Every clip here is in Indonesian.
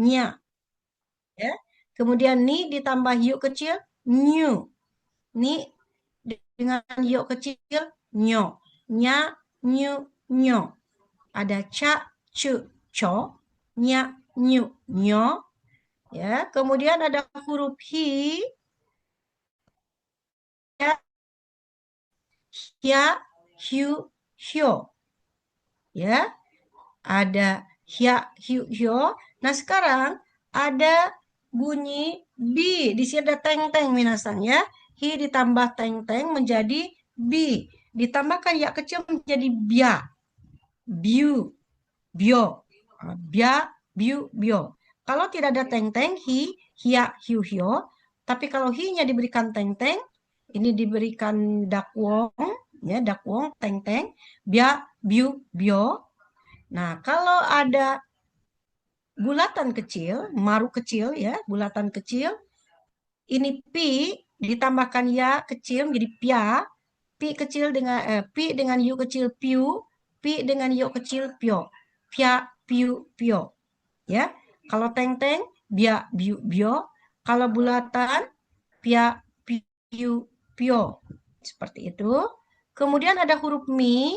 nya, ya. Kemudian ni ditambah yuk kecil, nyu. Ni dengan yuk kecil, nyo. Nya, nyu, nyo. Ada ca, cu, co, nya, nyu, nyo. Ya, kemudian ada huruf hi, ya, hia, hiu, hyo. Ya, ada hia, hiu, hyo. Nah, sekarang ada bunyi bi. Di sini ada teng-teng minasang ya. Hi ditambah teng-teng menjadi bi. Ditambahkan ya kecil menjadi bia. Biu, bio. Bia, biu, bio. Kalau tidak ada teng-teng, hi, hia, hiu, hyo. Tapi kalau hi-nya diberikan teng-teng, ini diberikan dakwong, ya dakwong, teng-teng, bia, biu, bio. Nah, kalau ada bulatan kecil, maru kecil ya, bulatan kecil, ini pi ditambahkan ya kecil menjadi pia, pi dengan yu kecil piu, pi dengan yu kecil pio, pia, piu, pio, ya. Kalau teng-teng, bia, biu, bio. Kalau bulatan, pia, piu, pio. Seperti itu. Kemudian ada huruf mi,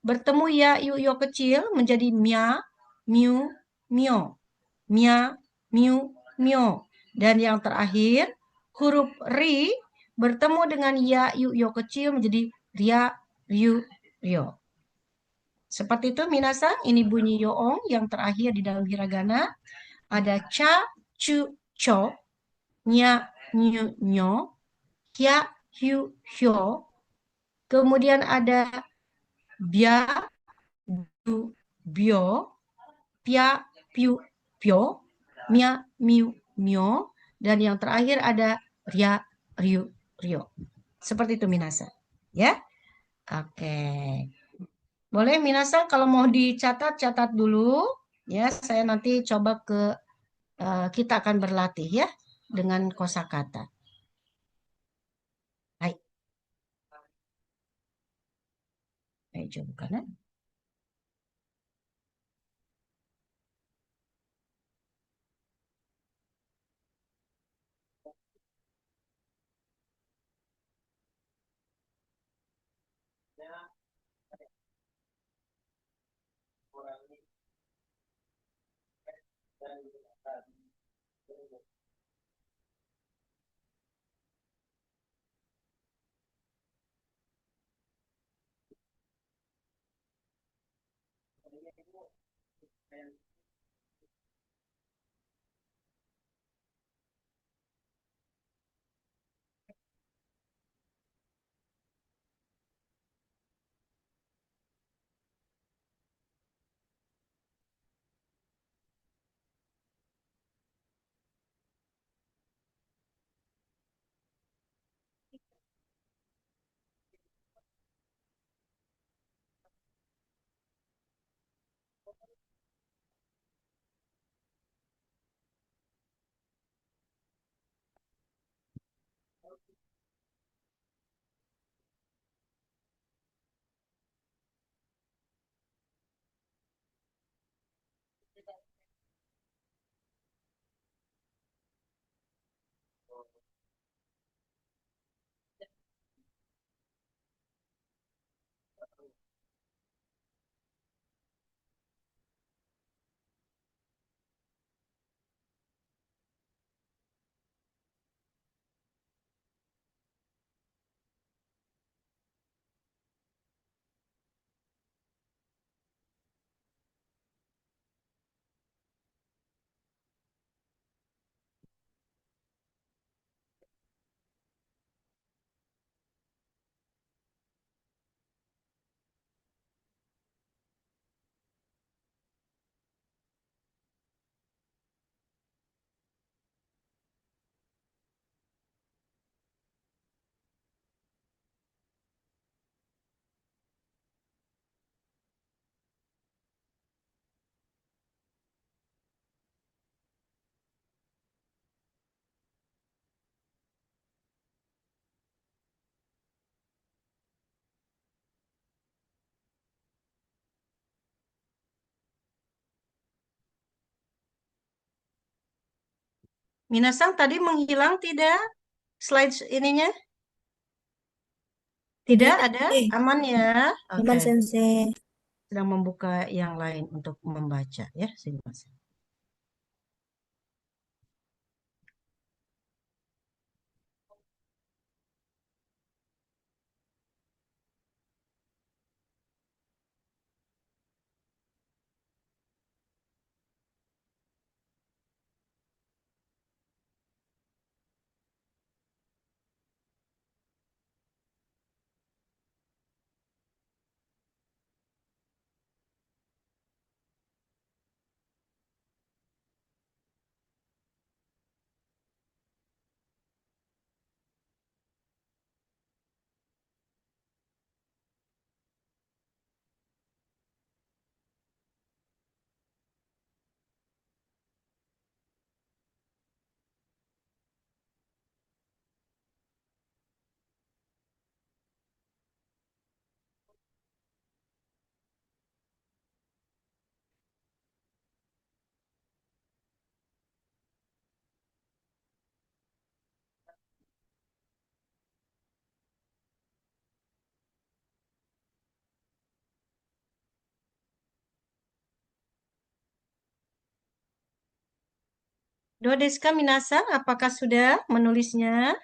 bertemu ya, yu, yo kecil menjadi mia, miu, mio. Mia, miu, mio. Dan yang terakhir, huruf ri bertemu dengan ya, yu, yo kecil menjadi ria, riu, rio. Seperti itu minasang, ini bunyi yoong yang terakhir di dalam hiragana. Ada ca, cu, co, nya, nyu, nyo, kya, hiu, hyo. Kemudian ada bia, biu, bio, pia, piu, pio, mia, miu, mio, dan yang terakhir ada ria, riu, rio. Seperti itu Minasa. Ya, oke. Boleh Minasa kalau mau dicatat, catat dulu. Ya, saya nanti coba kita akan berlatih ya dengan kosakata. Hai, hai coba kanan. Minasang tadi menghilang tidak? Slide ininya? Tidak Tidak, ada? Sensei. Aman ya? Aman, Oke. Sensei. Sedang membuka yang lain untuk membaca ya. Silakan. Do desu ka minasang? Apakah sudah menulisnya?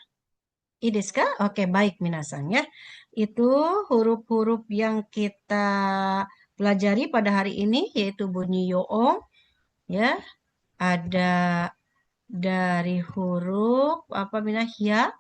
I desu ka? Oke, baik minasang ya. Itu huruf-huruf yang kita pelajari pada hari ini yaitu bunyi yoong ya. Ada dari huruf apa hia,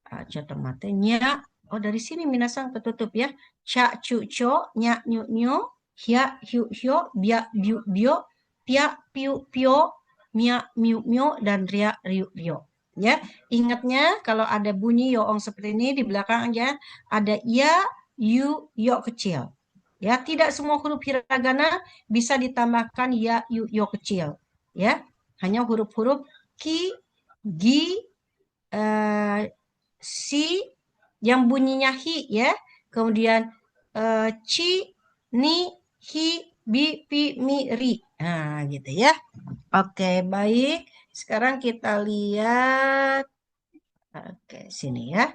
contoh matanya. Oh, dari sini minasang ketutup ya. Ca cu co, nya nyu nyu, hia hiu hio, bia biu bio, pia piu pio, mia miu mio, dan ria riu rio. Ya, ingatnya kalau ada bunyi yoong seperti ini di belakang aja ada ya, yu, yo kecil. Ya, tidak semua huruf hiragana bisa ditambahkan ya, yu, yo kecil. Ya, hanya huruf-huruf ki, gi, eh, si yang bunyinya hi ya. Kemudian ci, ni, hi, bi, pi, mi, ri. Nah, gitu ya. Oke, baik. Sekarang kita lihat. Oke, sini ya.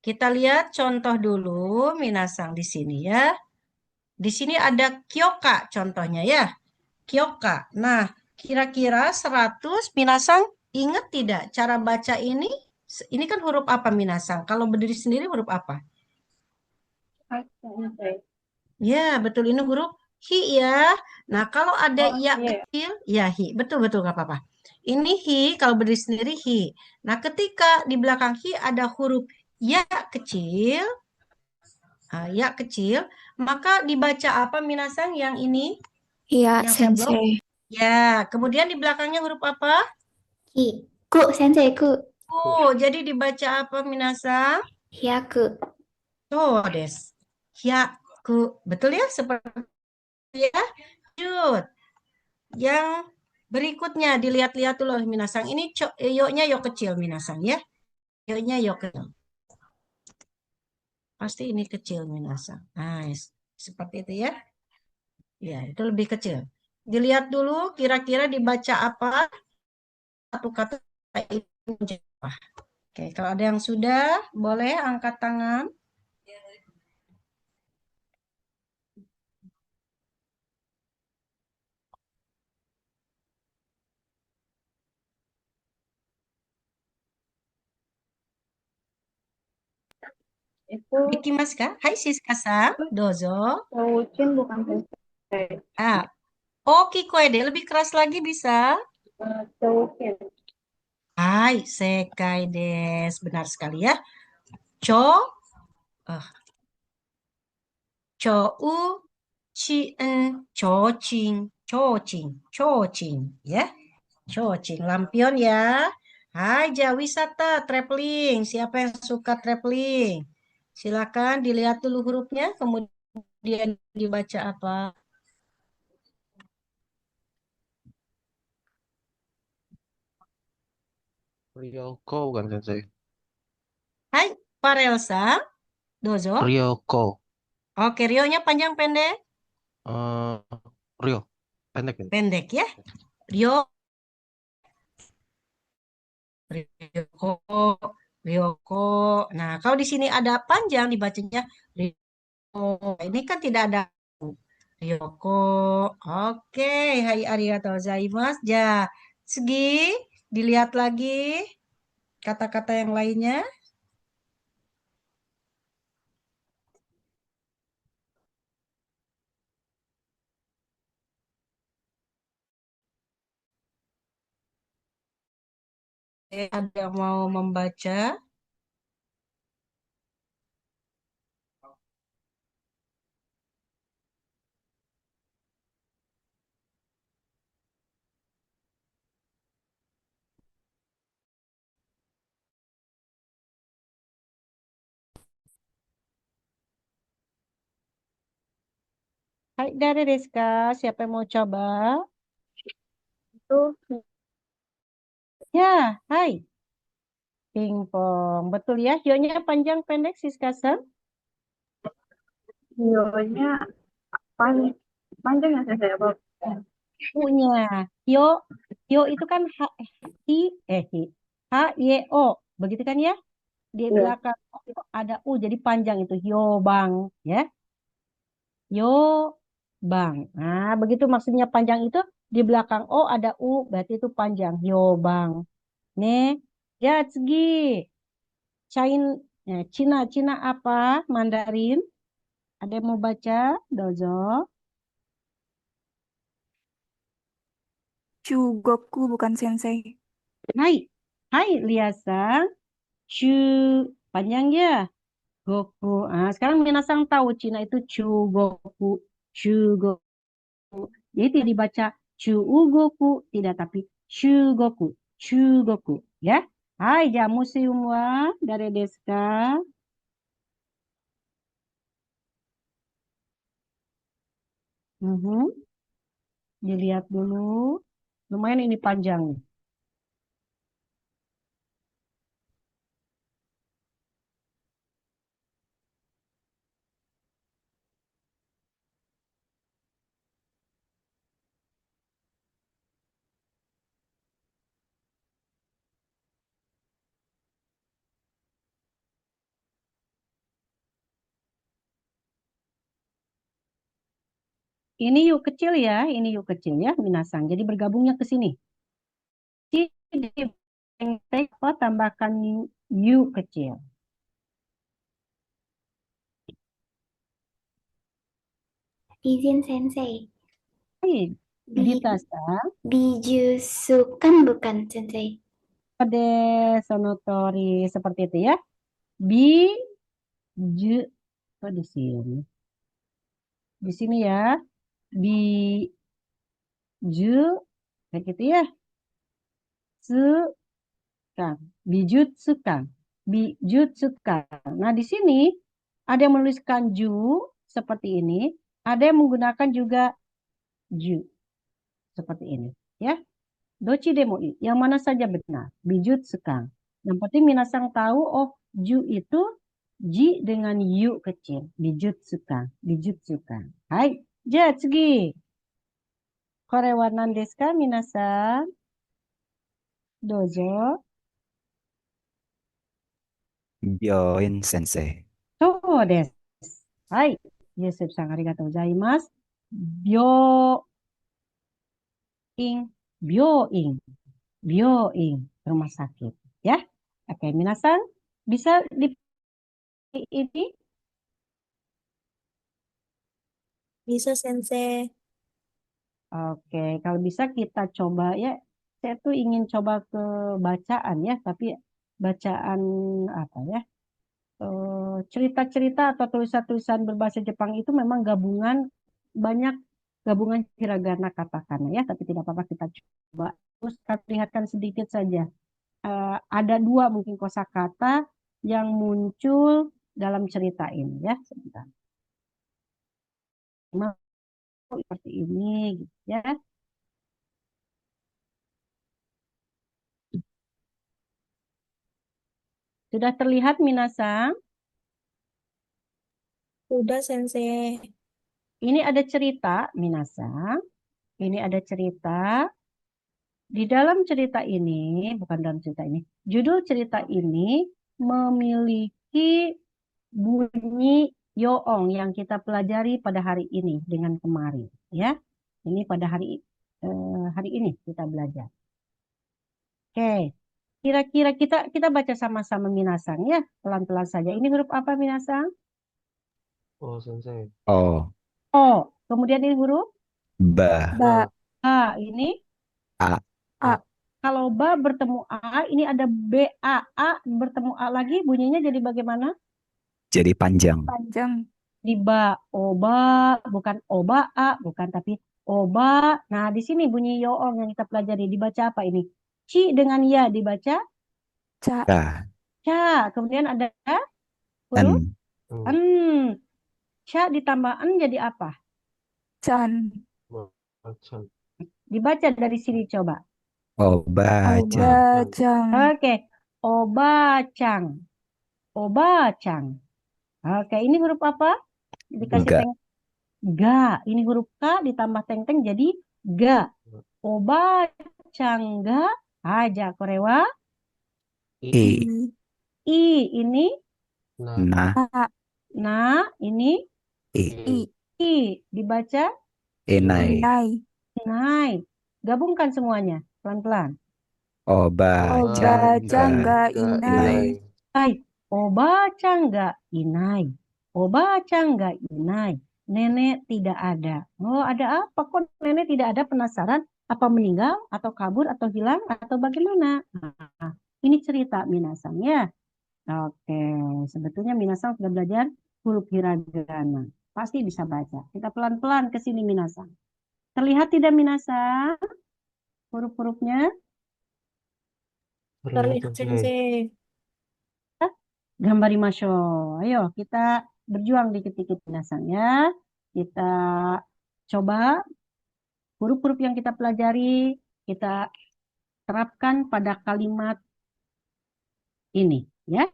Kita lihat contoh dulu minasang di sini ya. Di sini ada kyoka contohnya ya. Kyoka. Nah, kira-kira 100 minasang ingat tidak cara baca ini? Ini kan huruf apa minasang? Kalau berdiri sendiri huruf apa? Ya, betul ini huruf hi ya. Nah, kalau ada ya kecil, ya hi. Betul-betul nggak apa-apa. Ini hi, kalau berdiri sendiri hi. Nah, ketika di belakang hi ada huruf ya kecil, ya kecil, maka dibaca apa minasang yang ini? Iya, Yang saya blok? Sensei. Ya, kemudian di belakangnya huruf apa? Ki. Ku, Sensei, ku. Oh, jadi dibaca apa minasang? Hiaku. Tuh, des. Ya, betul ya? Seperti ya. Lanjut. Yang berikutnya dilihat-lihat dulu minasang. Ini yo-nya yo kecil minasang ya. Yo-nya yo kecil. Pasti ini kecil minasang. Nice. Seperti itu ya. Ya, itu lebih kecil. Dilihat dulu kira-kira dibaca apa satu kata ini. Oke, kalau ada yang sudah, boleh angkat tangan. Itu Miki Mas Kak. Hai Siska-san, dozo. Cowucin bukan sensei. Ah, Oki Koede, lebih keras lagi bisa? Cowucin. Hai, sekai des. Benar sekali ya. Cho, eh, u, chi, en, cho cing, ya. Cho cing, lampion ya. Hai, Jawisata, traveling. Siapa yang suka traveling? Silakan dilihat dulu hurufnya, kemudian dibaca apa. Ryoko bukan Sensei. Hai, Parelsa, dozo. Ryoko. Oke, Rio-nya panjang pendek? eh Ryo. Pendek ini. Pendek ya. Ryo, Ryoko, Ryoko. Nah, kalau di sini ada panjang dibacanya Ryoko. Ini kan tidak ada Ryoko. Oke, hai arigatou gozaimasu. Ja, segi dilihat lagi kata-kata yang lainnya. Ada yang mau membaca? Hai, dari Rizka, siapa yang mau coba? Itu Ya, hai. Pingpong. Betul ya, hionya panjang pendek Siskasan? hionya pan panjang ya sensei apa? U-nya. Hio, hio itu kan hi, hi. H, Y, O. Begitu kan ya? Di Iya. belakang ada U, jadi panjang itu. Hio bang. Ya, hio bang. Nah, begitu maksudnya panjang itu. Di belakang O ada U, berarti itu panjang. Hio bang. Nih, ya, segi. Cina, Cina apa? Mandarin. Ada yang mau baca? Dozo. Chugoku bukan sensei. Hai. Hai, Liasang. Chu. Panjang ya. Goku. Ah, sekarang Minasang tahu Cina itu Chugoku. Chugoku. Jadi tidak dibaca Chugoku. Tidak, tapi Chugoku. Chugoku. Ya. Hai, jamu semua dari Deska. Mhm. Dilihat dulu. Lumayan ini panjang. Ini yuk kecil ya. Ini yuk kecil ya, Minasang. Jadi bergabungnya ke sini. Di apa tambahkan U kecil. Izin sensei. Hai, Bi Dita Sang. bijusukan bukan sensei. Ade sonotori seperti itu ya. Bi ju oh, di sini. Di sini ya. Bi ju kayak gitu ya. Su kan. Bijutsukan. Bijutsukan. Nah, di sini ada yang menuliskan ju seperti ini. Ada yang menggunakan juga ju seperti ini. Ya. Dochi demo i. Yang mana saja benar. Bijutsukan. Yang penting minasang tahu, oh, ju itu ji dengan yu kecil. Bijutsukan. Bijutsukan. Hai. Ja, tsugi. Kore wa nan desu ka, minasan? Dozo. Byoin Sensei.そうです。はい。ユースフさん、ありがとうございます。病院、病院、病院, rumah sakit. Ya. Oke, minasan, bisa di ini? Bisa, Sensei. Oke, kalau bisa kita coba ya. Saya tuh ingin coba ke bacaan ya, tapi bacaan apa ya? Cerita-cerita atau tulisan-tulisan berbahasa Jepang itu memang gabungan banyak gabungan hiragana katakana ya, tapi tidak apa-apa kita coba. Terus kita lihatkan sedikit saja. Ada dua mungkin kosakata yang muncul dalam cerita ini ya. Sebentar. Memang seperti ini gitu ya. Sudah terlihat Minasang? Udah, Sensei. Ini ada cerita Minasang. Ini ada cerita Di dalam cerita ini, bukan dalam cerita ini, judul cerita ini memiliki bunyi yoong yang kita pelajari pada hari ini dengan kemarin, ya. Ini pada hari ini kita belajar. Oke, kira-kira kita baca sama-sama minasang ya, pelan-pelan saja. Ini huruf apa minasang? Oh, sensei. O. O. Kemudian ini huruf Ba. Ba. A. Ini A. A. kalau ba bertemu A, ini ada B A. A bertemu A lagi, bunyinya jadi bagaimana? Jadi panjang. Panjang. Di ba, oba, bukan oba A, bukan, tapi oba. Nah, di sini bunyi yoong yang kita pelajari dibaca apa ini? Ci dengan ya dibaca Ca. Ka. ca. Kemudian ada huruf En. en. Ca ditambah en jadi apa? Can. Macan. Dibaca dari sini coba. Obajang. Obajang. Oke, obacang. Obacang. Oke, ini huruf apa? Dikasih Ga. teng. Ga. Ini huruf K ditambah teng-teng jadi ga. Obacang ga aja korewa. I. I ini Nah. Na. A. na ini I. I. I dibaca Inai. Inai. nai. Gabungkan semuanya pelan-pelan. Obajang Obajangga inai. Hai, obacang nggak inai. Obacang nggak inai. Nenek tidak ada. Oh, ada apa? Kok nenek tidak ada? Penasaran? Apa meninggal? Atau kabur? Atau hilang? Atau bagaimana? Nah, ini cerita minasang ya. Oke, sebetulnya minasang sudah belajar huruf hiragana. Pasti bisa baca. Kita pelan-pelan ke sini minasang. Terlihat tidak minasang? Huruf-hurufnya? Terlihat sensei. Gambar masyo. Ayo kita berjuang dikit-dikit minasang ya. Kita coba huruf-huruf yang kita pelajari, kita terapkan pada kalimat ini ya.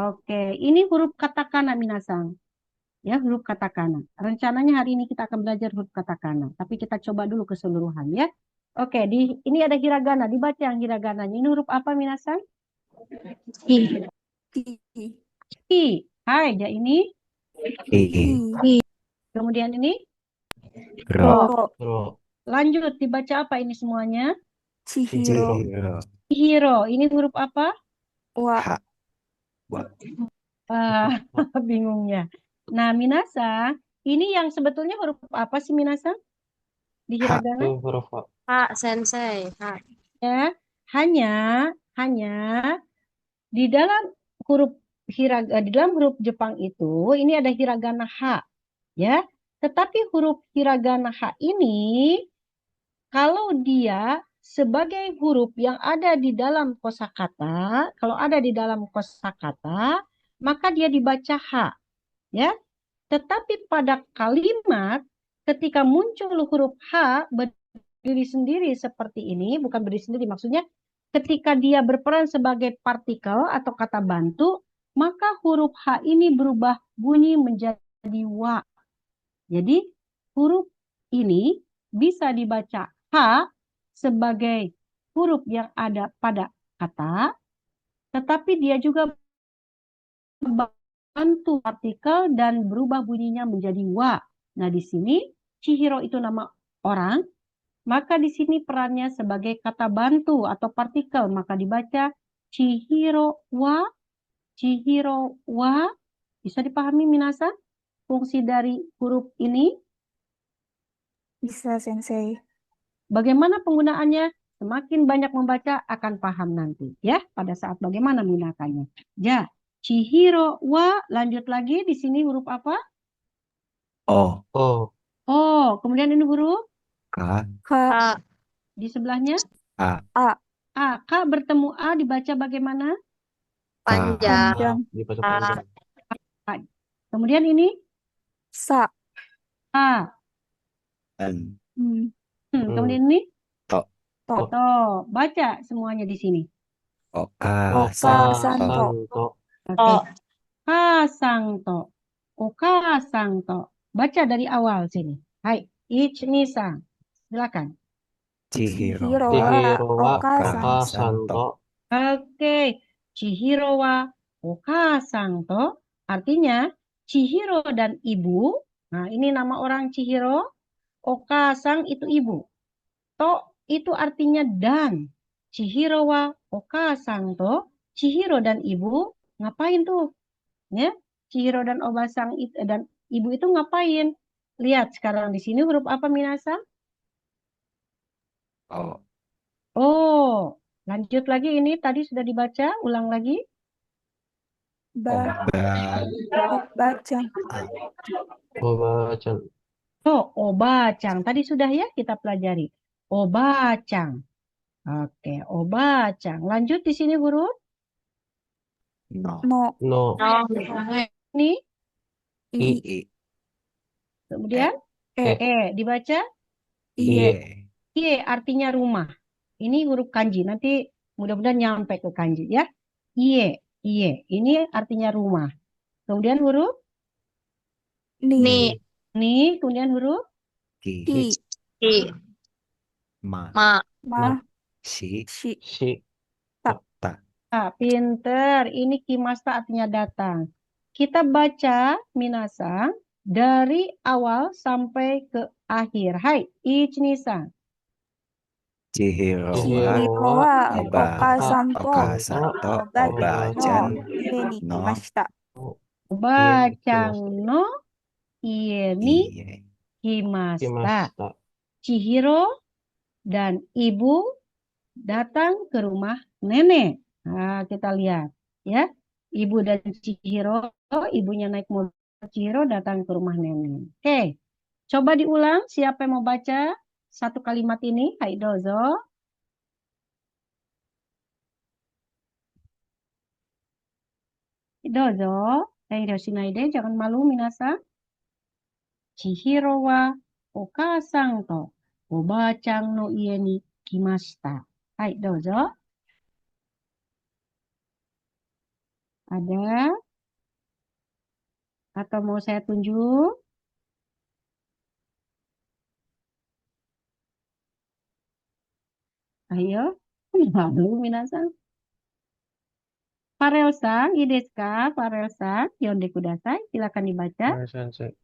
Oke, ini huruf katakana minasang. Ya, huruf katakana. Rencananya hari ini kita akan belajar huruf katakana, tapi kita coba dulu keseluruhan ya. Oke, ini ada hiragana, dibaca yang hiragananya. Ini huruf apa minasang? I. I. Hai, ya ini. I. Kemudian ini Ro. Ro. lanjut dibaca apa ini semuanya? Chihiro. Cihiro. Hiro. Ini huruf apa? Wa. Ha. Wa. Ah, bingungnya. Nah, minasang, ini yang sebetulnya huruf apa sih minasang? Di Ha. hiragana? Itu huruf A. Pak Sensei, Pak. Ya, hanya di dalam di dalam huruf Jepang itu ini ada hiragana H, ya. Tetapi huruf hiragana H ini kalau dia sebagai huruf yang ada di dalam kosakata, kalau ada di dalam kosakata, maka dia dibaca H, ya. Tetapi pada kalimat ketika muncul huruf H berdiri sendiri seperti ini, bukan berdiri sendiri maksudnya ketika dia berperan sebagai partikel atau kata bantu, maka huruf H ini berubah bunyi menjadi wa. Jadi huruf ini bisa dibaca H sebagai huruf yang ada pada kata, tetapi dia juga bantu partikel dan berubah bunyinya menjadi wa. Nah, di sini Chihiro itu nama orang, maka di sini perannya sebagai kata bantu atau partikel, maka dibaca Chihiro wa. Chihiro wa. Bisa dipahami minasan fungsi dari huruf ini? Bisa sensei. Bagaimana penggunaannya? Semakin banyak membaca akan paham nanti ya pada saat bagaimana menggunakannya. Ya, Chihiro wa, lanjut lagi di sini huruf apa? O. O. Oh, kemudian ini huruf Ka. Ka. di sebelahnya A. A. A. K bertemu A dibaca bagaimana? Panjang. Panjang. Dibaca panjang. Kemudian ini Sa. A. En. Kemudian ini To. To. to. Baca semuanya di sini. Oka. Oka Santo. santo. Oke. Kasangto. Oka sangto. Baca dari awal sini. Hai, ich nisang. Silakan. Chihiro Chihiro wa Chihiro wa Okasan. Okasan to. Oke, Chihiro wa Okasan to artinya Chihiro dan ibu. Nah, ini nama orang Chihiro. Okasang itu ibu. To itu artinya dan. Chihiro wa Okasan to. Chihiro dan ibu ngapain tuh? Ya, Chihiro dan Obasang dan ibu itu ngapain? Lihat sekarang di sini huruf apa Minasa? O. Oh, lanjut lagi ini tadi sudah dibaca, ulang lagi. Ba Oba. Bacang. Obachan. Oh, obacang. Tadi sudah ya kita pelajari. Obacang. Oke, obacang. Lanjut di sini huruf No. No. No. ini, I. I. kemudian E. dibaca Iye. Ie artinya rumah. Ini huruf kanji. Nanti mudah-mudahan nyampe ke kanji ya. Ie, Ie. Ini artinya rumah. Kemudian huruf Ni. ni, kemudian huruf Ki. Ki. Ma. Ma. Shi. Shi. Shi. Ta. pinter. Ini kimasta artinya datang. Kita baca minasang dari awal sampai ke akhir. Hai, ichnisan. Chihiro Chihiro wa wa Oba. Okasan to. Okasan to. Obachan Iye ni no. kimashita. Obacang no ie ni Iye. kimasta. Kimasta. Chihiro dan ibu datang ke rumah nenek. Nah, kita lihat ya. Ibu dan Chihiro, ibunya naik mobil, Chihiro datang ke rumah nenek. Oke. Coba diulang, siapa yang mau baca satu kalimat ini? Hai dozo. Dozo. Shinaide, jangan malu minasa. Chihiro wa okasang to obacang no ie ni kimashita. Hai dozo. Ada? Atau mau saya tunjuk? Ayo, malu minasan. Farel-san, ii desu ka? Farel-san, yonde kudasai. Silakan dibaca. Sensei.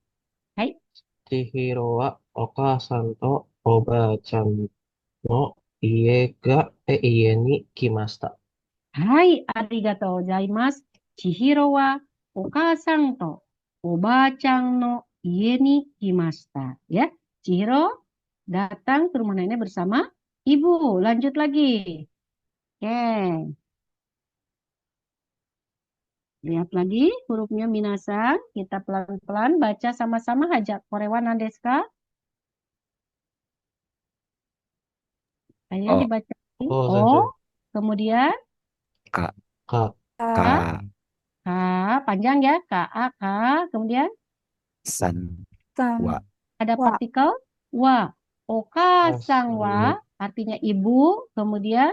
Hai. Chihiro wa Okasan to Obachan no ie ni kimasta. Hai, arigatou gozaimasu. Chihiro wa okasang to obacang no ie ni kimashita. Ya, Chihiro datang ke rumah nenek bersama ibu. Lanjut lagi. Oke. Lihat lagi hurufnya minasang. Kita pelan-pelan baca sama-sama hajak. Korewa nandesu ka? Ayo Oh. dibaca. Oh, Sensei. Kemudian Ka. Ka. Ka. Ka, panjang ya. Ka, kemudian San. San. Wa. ada Wa. partikel wa. Okasang Okasang wa artinya ibu. Kemudian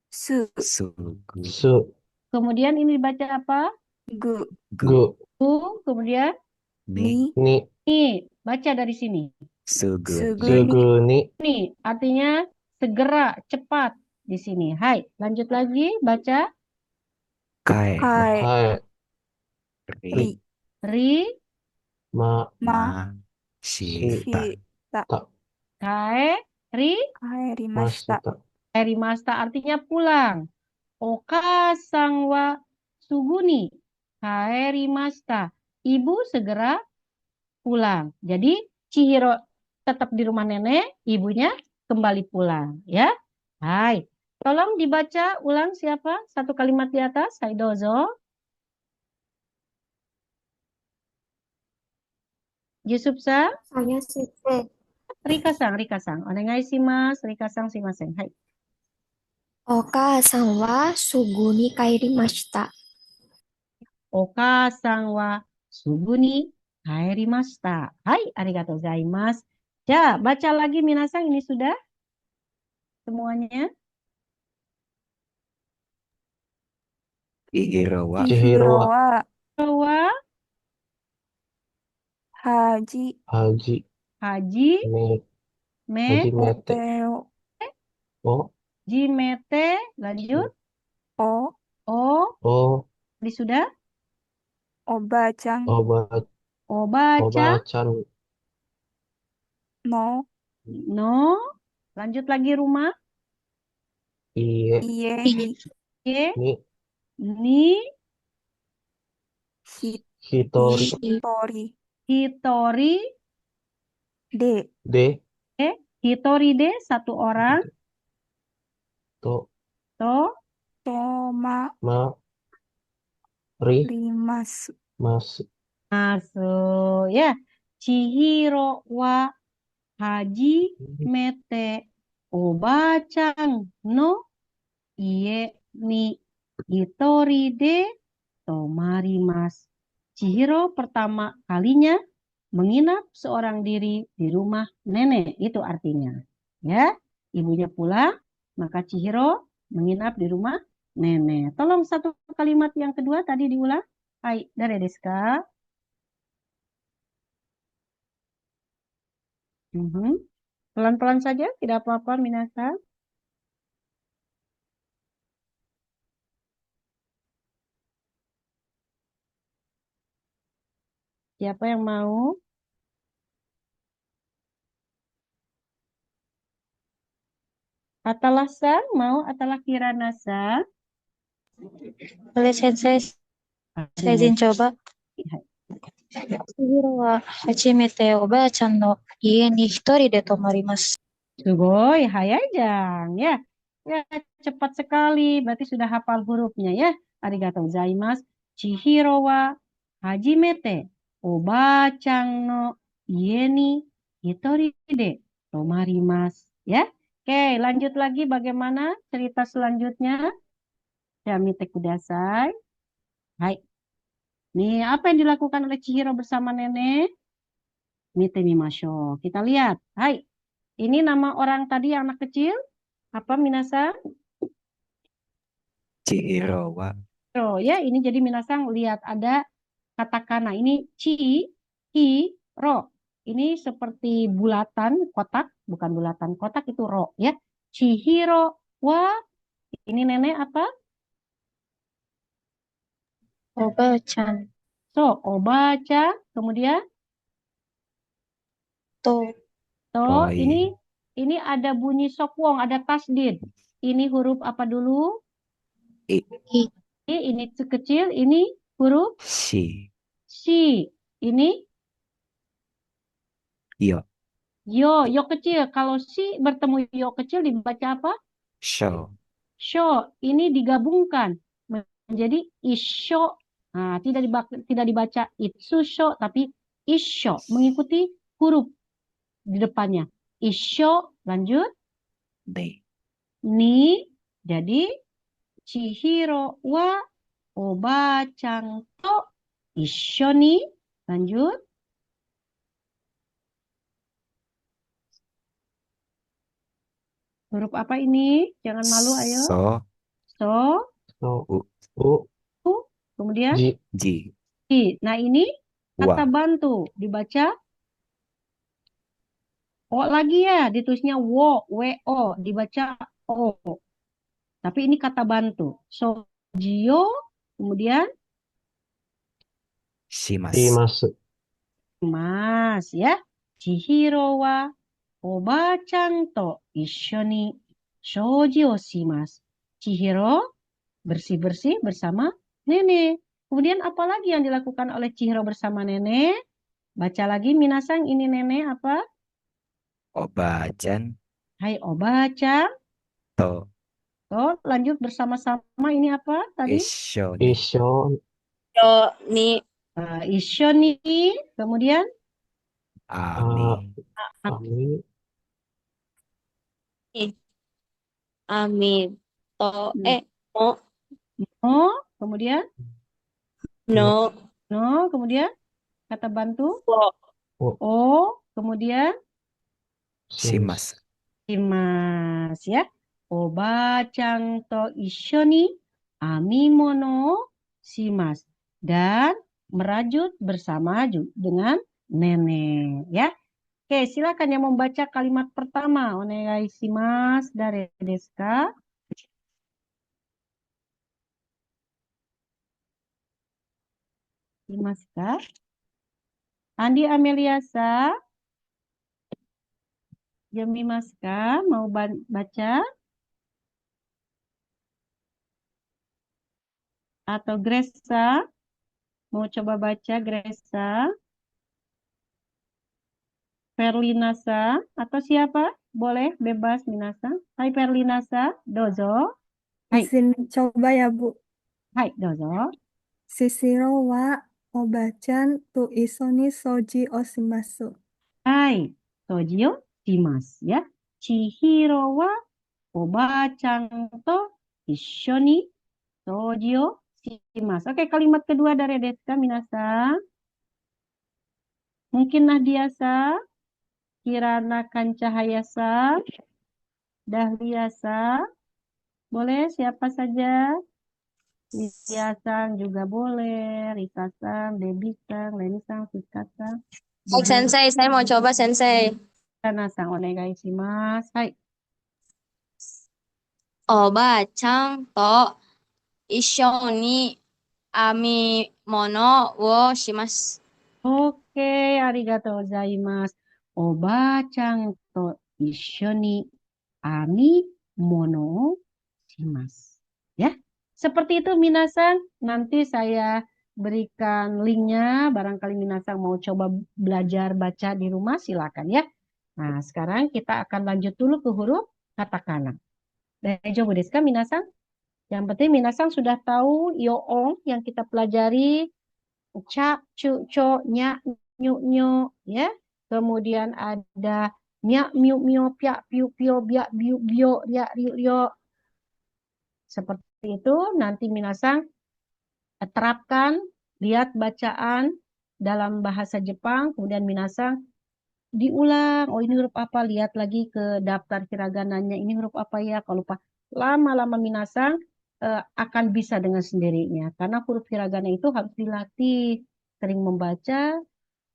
Su. Sugu. Su. kemudian ini dibaca apa? Gu. Gu. Gu, kemudian Ni. Ni. ni. Baca dari sini. Sugu. Sugu. Sugu ni. Ni artinya segera, cepat di sini. Hai, lanjut lagi baca. Kae. Kai. Hai. Ri. Ri. Ri, Ma. Ma. Shi. Ta. Shi. Ta. kae, ri, Kaerimashita. Masita. erimasta artinya pulang. Okasang wa suguni kaerimasta. Ibu segera pulang. Jadi Chihiro tetap di rumah nenek, ibunya kembali pulang. Ya, hai. Tolong dibaca ulang siapa? Satu kalimat di atas. Hai dozo. Yusuf-san, Saya sensei. Rika-san, onegai shimasu. Rika-san, shimasen. Hai. Oka-san wa sugu ni kairimashita. Okasang wa sugu ni kairimashita. Hai, arigatou gozaimasu. Ya, baca lagi minasang, ini sudah semuanya. Chihiro wa. Chihiro wa Wa Haji. Haji haji me me Haji mete. O, Jimete, lanjut. O, O, O, tadi sudah. Obacang, Oba, Obaca, Obacan, no, no. Lanjut lagi rumah. Iye, Iye, Ye, Ni, ni, Hitori, Hitori, hitori, De, De, hitori de, satu orang. To, To, Toma, Ma, Ri, Rimas, Mas, masuk. Ya. Chihiro wa haji mete obachan no ie ni hitori de tomarimasu. Chihiro pertama kalinya menginap seorang diri di rumah nenek. Itu artinya. Ya, ibunya pulang, maka Chihiro menginap di rumah nenek. Tolong satu kalimat yang kedua tadi diulang. Hai, dari desu ka? Pelan-pelan saja, tidak apa-apa, minasan. Siapa yang mau? Atala-san, mau Atala Kirana-san? Boleh sensei, saya izin coba. Hai. 千尋は初めておばあちゃんの家に一人で泊まります。 Sugoi, hayajang. Ya, ya cepat sekali. Berarti sudah hafal hurufnya ya. Arigatou gozaimasu. Chihiro wa hajimete oba-chan no ie ni hitori de tomarimasu. Ya. Oke, lanjut lagi bagaimana cerita selanjutnya? Yamite kudasai. Hai. Nih, apa yang dilakukan oleh Chihiro bersama nenek? Mite mimashou. Kita lihat. Hai. Ini nama orang tadi yang anak kecil. Apa minasan? Chihiro wa Oh ya, ini jadi minasan lihat ada katakana. Ini chi, hi, ro. Ini seperti bulatan kotak, bukan bulatan kotak itu ro ya. Chihiro wa ini nenek apa? おばあちゃん So, obaca, kemudian と to, Oi. ini ada bunyi sokwong, ada tasdid. Ini huruf apa dulu? I. I. Ini kecil, ini huruf Shi. si. Ini Yo. yo kecil. Kalau si bertemu yo kecil dibaca apa? Sho. Sho. Ini digabungkan menjadi isho. Nah, tidak dibaca itsusho, tapi isho. Mengikuti huruf di depannya. Isho, lanjut. De. Ni, jadi Chihiro wa oba-chan to isho ni, lanjut. Huruf apa ini? Jangan malu, ayo. So. So, So, U. U, kemudian Ji, Ji. i. Nah, ini kata Wa. bantu dibaca o lagi ya, ditulisnya wo, wo, dibaca o. Tapi ini kata bantu. So, jio, kemudian Shimasu. Shimasu, mas ya. Chihiro wa oba-chan to issho ni shoji o shimasu. Chihiro bersih-bersih bersama nenek. Kemudian apa lagi yang dilakukan oleh Chihiro bersama nenek? Baca lagi minasan, ini nenek apa? Oba-chan Hai oba-chan. to Oh, lanjut bersama-sama ini apa tadi? Isho ni. Isho, yo ni Issho ni. Kemudian Ami. Ami, ami to mo oh, kemudian no no, kemudian kata bantu wo oh, kemudian Shimasu. shimas ya. Oba-chan to issho ni amimono o shimasu. Dan merajut bersama dengan nenek ya. Oke, silakan yang membaca kalimat pertama. Onegai shimasu. Dare desu ka? Shimasu ka? Andi Ameliasa, Yamimasu ka? Mau baca? Atau Gresa? Mau coba baca Gresa? Perlinasa? Atau siapa? Boleh, bebas Minasa. Hai Perlinasa, dozo. Hai, Izin coba ya, Bu. hai, dozo. Shishiro wa Oba-chan to iso ni soji o shimasu. Hai, soji o shimasu ya. Chihiro wa Oba-chan to issho ni soji o shimasu. Oke, kalimat kedua dari desu minasan. Mungkin Nahdiasa, Kirana Kancahayasa, Dahliasa. Boleh siapa saja? Liasan juga boleh, Rikasan, Debisan, Lenisan, Fikasan. Baik, Sensei. Saya mau coba, Sensei. Kanasang onegai shimasu. Hai. Oba-chan to issho ni amimono wo shimasu. Oke, arigatou gozaimasu. Oba-chan to issho ni ami mono shimasu. Ya, seperti itu minasan. Nanti saya berikan linknya. Barangkali minasan mau coba belajar baca di rumah, silakan ya. Nah, sekarang kita akan lanjut dulu ke huruf katakana. Daijoubu desu ka minasan? Yang penting minasan sudah tahu yoong yang kita pelajari. Ca, cu, co, nya, nyu, nyo, ya. Kemudian ada mya, myu, myo, pya, piu, pio, bia, biu, bio, ria, riu, rio. Seperti itu nanti minasan terapkan, lihat bacaan dalam bahasa Jepang, kemudian minasan diulang. Oh, ini huruf apa? Lihat lagi ke daftar hiragananya. Ini huruf apa ya? Kalau lupa, lama-lama minasan akan bisa dengan sendirinya. Karena huruf hiragana itu harus dilatih. Sering membaca,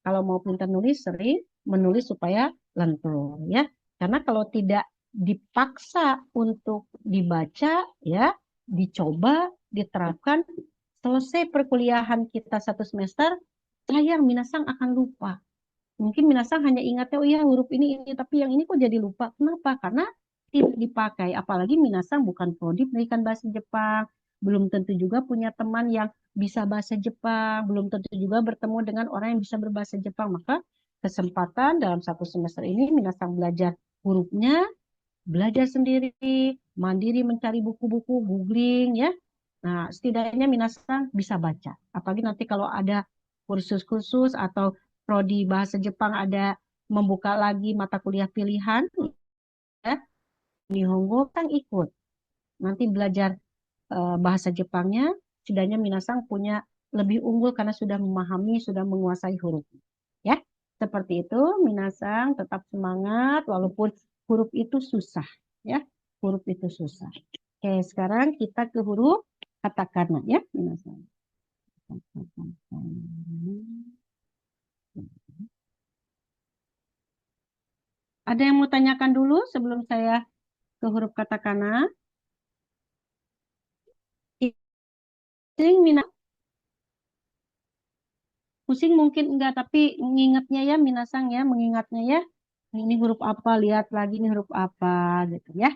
kalau mau pintar nulis, sering menulis supaya lentur. Ya. Karena kalau tidak dipaksa untuk dibaca, ya, dicoba, diterapkan, selesai perkuliahan kita 1 semester, sayang minasang akan lupa. Mungkin minasang hanya ingatnya, oh iya huruf ini, tapi yang ini kok jadi lupa. Kenapa? Karena tidak dipakai. Apalagi minasang bukan prodi pendidikan bahasa Jepang. Belum tentu juga punya teman yang bisa bahasa Jepang. Belum tentu juga bertemu dengan orang yang bisa berbahasa Jepang. Maka kesempatan dalam 1 semester ini minasang belajar hurufnya, belajar sendiri, mandiri mencari buku-buku, googling ya. Nah, setidaknya minasang bisa baca. Apalagi nanti kalau ada kursus-kursus atau prodi bahasa Jepang ada membuka lagi mata kuliah pilihan ya. Nihongo kan ikut. Nanti belajar bahasa Jepangnya, setidaknya minasang punya lebih unggul karena sudah memahami, sudah menguasai huruf. Ya, seperti itu minasang tetap semangat walaupun huruf itu susah ya. Huruf itu susah. Oke, sekarang kita ke huruf katakana ya, minasang. Ada yang mau tanyakan dulu sebelum saya ke huruf katakana? Pusing mungkin enggak, tapi mengingatnya ya minasang ya, mengingatnya ya. Ini huruf apa, lihat lagi ini huruf apa gitu ya.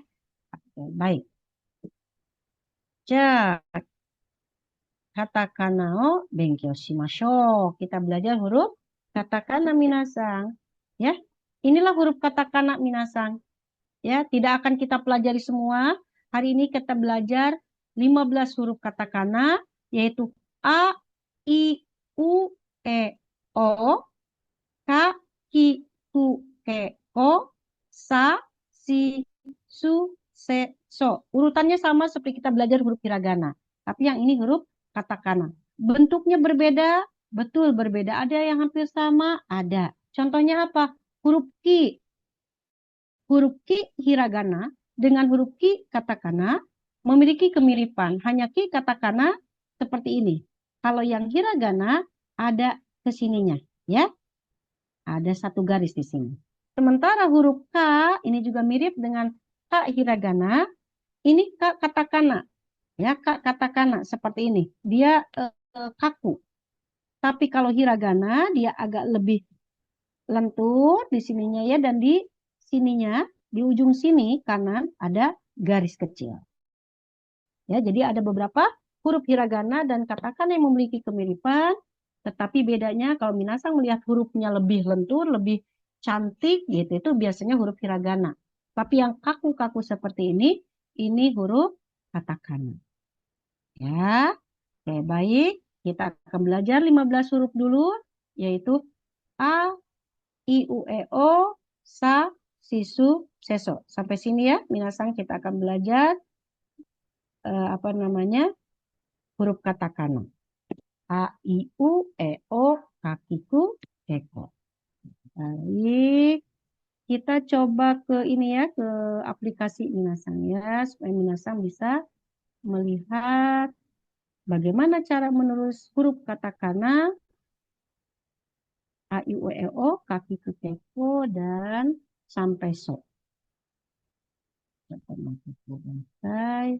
Oke, baik. Cek. Katakana o benkyou shimashou. Kita belajar huruf katakana minasang. Ya. Inilah huruf katakana minasang. Ya, tidak akan kita pelajari semua. Hari ini kita belajar 15 huruf katakana yaitu A, I, U, E, O, K, Ki, Ku, Ke, Ko, Sa, Si, Su, Se, So. Urutannya sama seperti kita belajar huruf hiragana. Tapi yang ini huruf katakana. Bentuknya berbeda, betul berbeda. Ada yang hampir sama, ada. Contohnya apa? Huruf Ki. Huruf Ki hiragana dengan huruf Ki katakana memiliki kemiripan. Hanya Ki katakana seperti ini. Kalau yang hiragana ada kesininya, ya. Ada 1 garis di sini. Sementara huruf K ini juga mirip dengan K hiragana. Ini K katakana. Ya, K katakana seperti ini. Dia kaku. Tapi kalau hiragana dia agak lebih lentur di sininya ya, dan di sininya di ujung sini kanan ada garis kecil. Ya, jadi ada beberapa huruf hiragana dan katakana yang memiliki kemiripan, tetapi bedanya kalau Minasang melihat hurufnya lebih lentur, lebih cantik gitu, itu biasanya huruf hiragana. Tapi yang kaku-kaku seperti ini huruf katakana. Ya, oke, baik. Kita akan belajar 15 huruf dulu, yaitu A, I, U, E, O, Sa, Sisu, Seso. Sampai sini ya, Minasang kita akan belajar apa namanya huruf katakana. A, I, U, E, O, kakiku, keko. Baik, kita coba ke ini ya, ke aplikasi Minasang ya, supaya Minasang bisa melihat bagaimana cara menulis huruf katakana A, I, U, E, O, kakiku, keko, dan sampai so. Coba masuk ke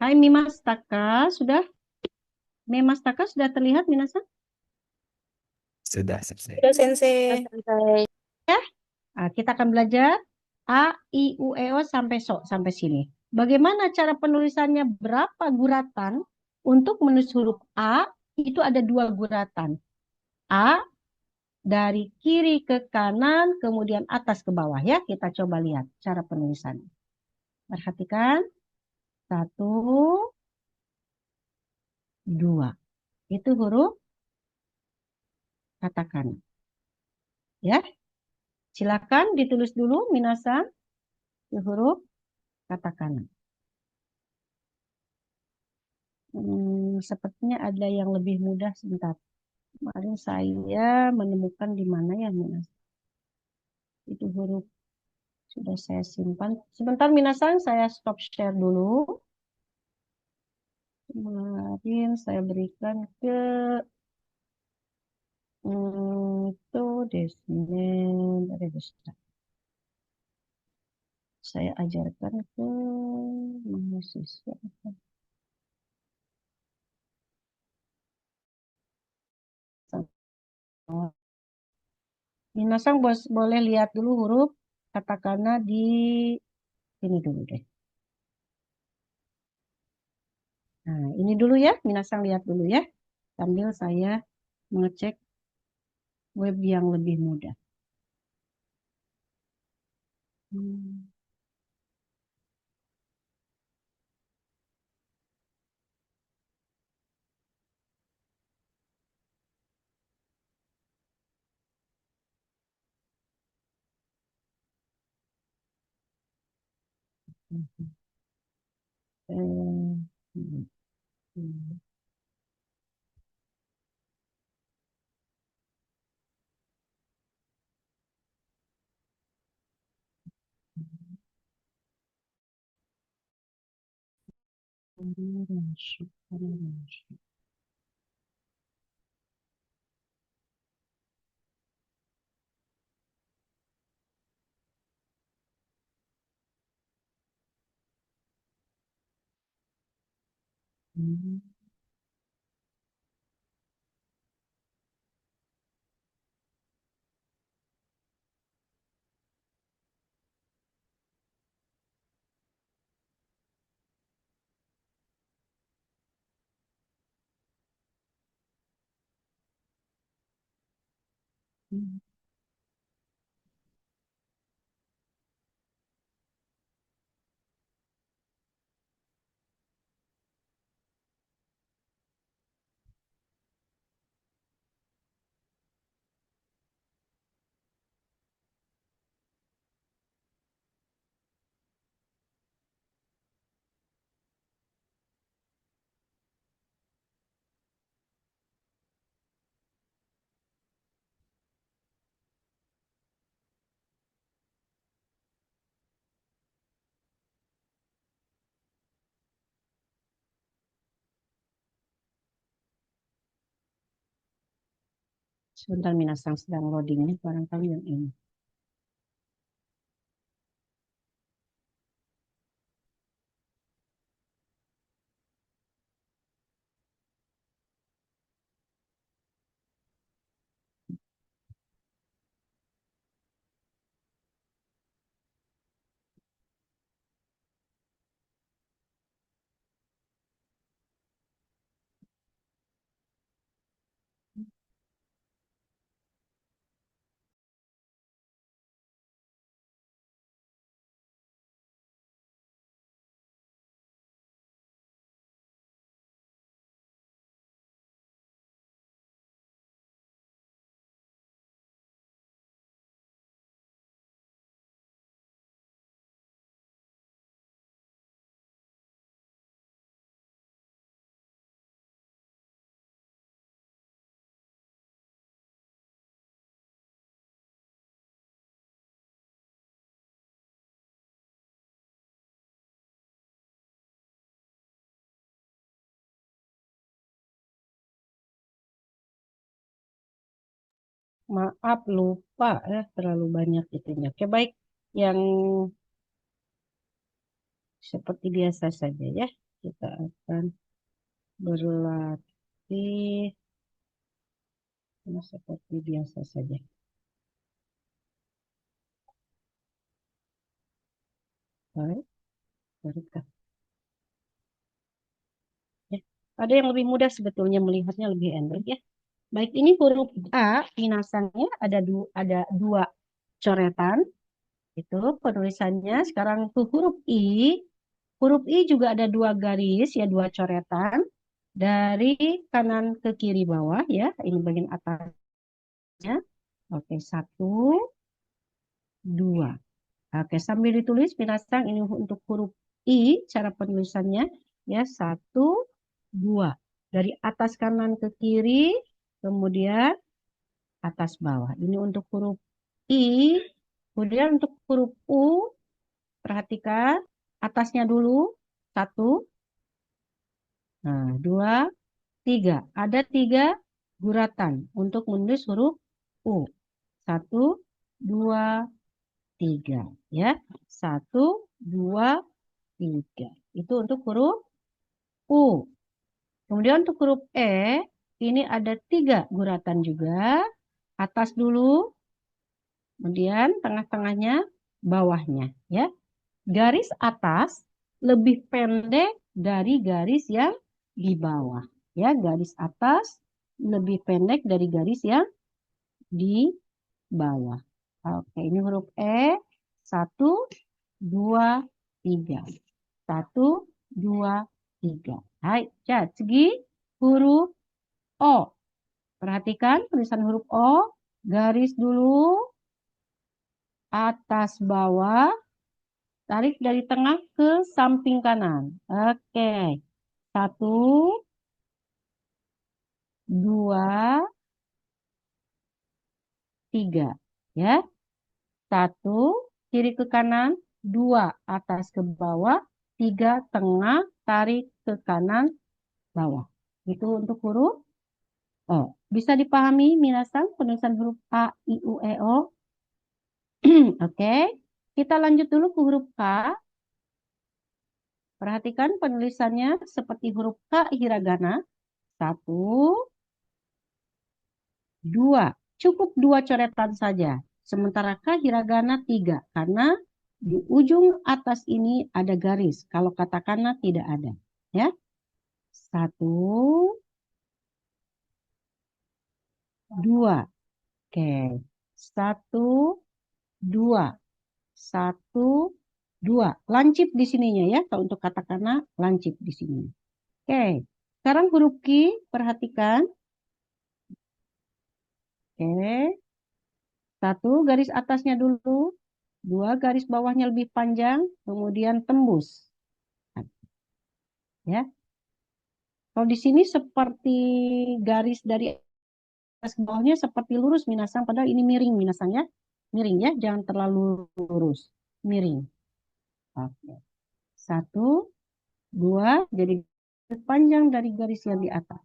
Hai Mimastaka, sudah? Mimastaka sudah terlihat Minasang? Sudah selesai. Sensei. Kita akan belajar A, I, U, E, O sampai So, sampai sini. Bagaimana cara penulisannya? Berapa guratan? Untuk menulis huruf A, itu ada 2 guratan. A, dari kiri ke kanan, kemudian atas ke bawah ya. Kita coba lihat cara penulisannya. Perhatikan. 1, 2. Itu huruf katakana. Ya. Silakan ditulis dulu Minasang huruf katakana. Sepertinya ada yang lebih mudah sebentar. Kemarin saya menemukan di mana ya Minas. Itu huruf sudah saya simpan. Sebentar Minasang, saya stop share dulu. Kemarin saya berikan ke itu desmen register. Saya ajarkan ke mahasiswa. Minasang boleh lihat dulu huruf katakana di sini dulu deh. Nah, ini dulu ya, Minasang lihat dulu ya. Sambil saya mengecek web yang lebih mudah. Sebentar minasang sedang loadingnya barangkali yang ini. Maaf lupa ya, terlalu banyak itunya. Oke baik, yang seperti biasa saja ya. Kita akan berlatih seperti biasa saja. Baik, baiklah. Ya. Ada yang lebih mudah sebetulnya melihatnya lebih enak ya. Baik, ini huruf A, minasangnya ada dua coretan. Itu penulisannya. Sekarang tuh huruf I. Huruf I juga ada dua garis ya, dua coretan. Dari kanan ke kiri bawah ya. Ini bagian atasnya. Oke, 1, 2. Oke, sambil ditulis minasang ini untuk huruf I, cara penulisannya ya 1, 2. Dari atas kanan ke kiri, kemudian atas bawah. Ini untuk huruf I. Kemudian untuk huruf U, perhatikan atasnya dulu 1, nah 2, 3. Ada 3 guratan untuk menulis huruf U. 1, 2, 3 ya. 1, 2, 3. Itu untuk huruf U. Kemudian untuk huruf E, ini ada 3 guratan juga. Atas dulu, kemudian tengah-tengahnya, bawahnya ya. Garis atas lebih pendek dari garis yang di bawah. Ya, garis atas lebih pendek dari garis yang di bawah. Oke, ini huruf E. 1, 2, 3. 1, 2, 3. Hai, jadi segi huruf O. Perhatikan tulisan huruf O. Garis dulu. Atas bawah. Tarik dari tengah ke samping kanan. Oke. 1, 2, 3. Ya. 1, kiri ke kanan. 2, atas ke bawah. 3, tengah, tarik ke kanan, bawah. Itu untuk huruf O. Bisa dipahami minasang penulisan huruf A, I, U, E, O? Oke. Kita lanjut dulu ke huruf K. Perhatikan penulisannya seperti huruf K hiragana. 1, 2. Cukup 2 coretan saja. Sementara K hiragana 3. Karena di ujung atas ini ada garis. Kalau katakana tidak ada. Ya. 1, 2. Oke. 1, 2. 1, 2. Lancip di sininya ya. Kalau untuk katakana lancip di sini. Oke. Sekarang huruf Q, perhatikan. Oke. 1, garis atasnya dulu. 2, garis bawahnya lebih panjang. Kemudian tembus. Ya. Kalau di sini seperti garis dari atas ke bawahnya seperti lurus minasang. Padahal ini miring minasang ya. Miring ya. Jangan terlalu lurus. Miring. Oke. 1, 2. Jadi panjang dari garis yang di atas.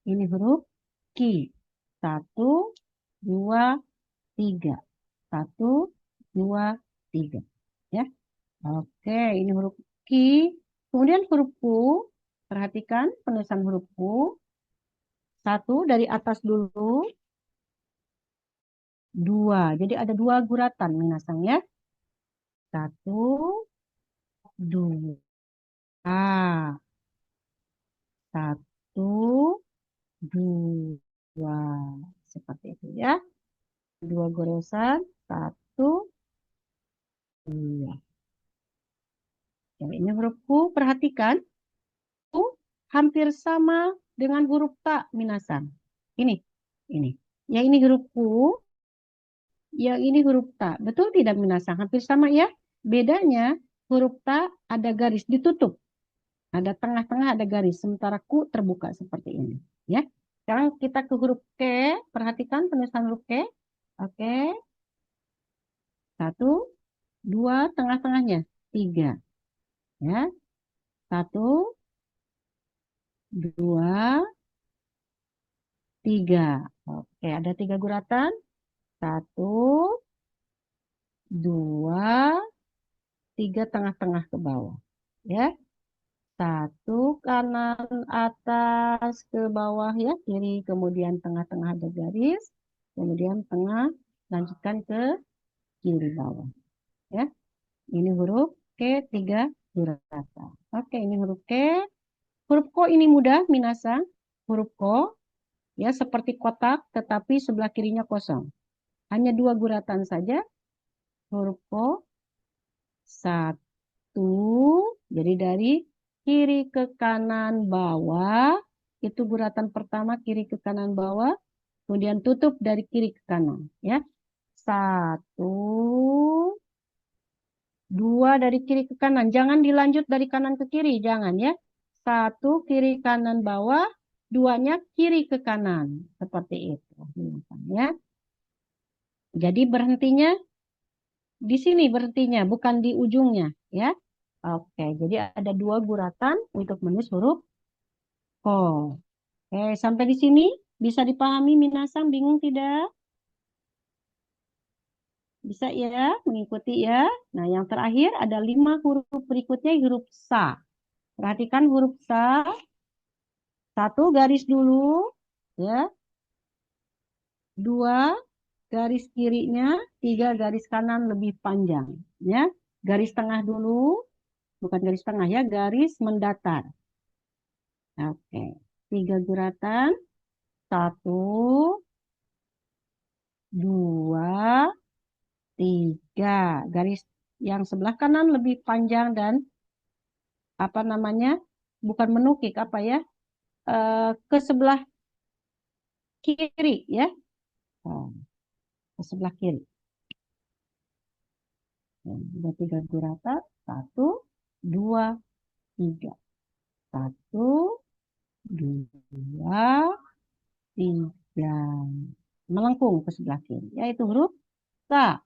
Ini huruf Q. 1, 2, 3. 1, 2, 3. Ya. Oke, ini huruf Ki. Kemudian huruf Ku. Perhatikan penulisan huruf Ku. 1 dari atas dulu. 2. Jadi ada 2 guratan minasang ya. 1, 2. 1, 2. Seperti itu ya. 2 goresan. 1, 2. Ya, ini huruf Ku. Perhatikan. Ku hampir sama dengan huruf Ta minasang. Ini. Ya ini huruf Ku. Yang ini huruf Ta. Betul tidak minasang? Hampir sama ya. Bedanya huruf Ta ada garis ditutup. Ada tengah-tengah ada garis. Sementara Ku terbuka seperti ini. Ya. Sekarang kita ke huruf Ke. Perhatikan penulisan huruf Ke. Oke. 1, 2, tengah-tengahnya. 3. Ya. 1, 2, 3. Oke, ada 3 guratan. 1, 2, 3 tengah-tengah ke bawah. Ya. 1 kanan atas ke bawah ya, kiri, kemudian tengah-tengah ada garis, kemudian tengah, lanjutkan ke kiri bawah. Ya. Ini huruf K 3 guratan. Oke, ini huruf K. Huruf Ko ini mudah minasang. Huruf Ko ya seperti kotak tetapi sebelah kirinya kosong. Hanya 2 guratan saja. Huruf Ko. 1. Jadi dari kiri ke kanan bawah. Itu guratan pertama kiri ke kanan bawah. Kemudian tutup dari kiri ke kanan. Ya. 1. 2 dari kiri ke kanan. Jangan dilanjut dari kanan ke kiri. Jangan ya. 1 kiri kanan bawah. 2-nya kiri ke kanan. Seperti itu. Ya. Jadi berhentinya di sini berhentinya. Bukan di ujungnya. Ya. Oke. Jadi ada 2 guratan untuk menulis huruf Ko. Oke. Sampai di sini bisa dipahami minasang. Bingung tidak? Bisa ya, mengikuti ya. Nah, yang terakhir ada 5 huruf berikutnya huruf Sa. Perhatikan huruf Sa. 1 garis dulu. Ya. 2 garis kirinya. 3 garis kanan lebih panjang. Ya. Garis tengah dulu. Bukan garis tengah ya, garis mendatar. Oke. 3 guratan. 1, 2, 3. Garis yang sebelah kanan lebih panjang dan apa namanya? Bukan menukik apa ya? Ke sebelah kiri ya. Ke sebelah kiri. Ada 3 guratan. 1, 2, 3. 1, 2, 3. Melengkung ke sebelah kiri. Yaitu huruf Sa.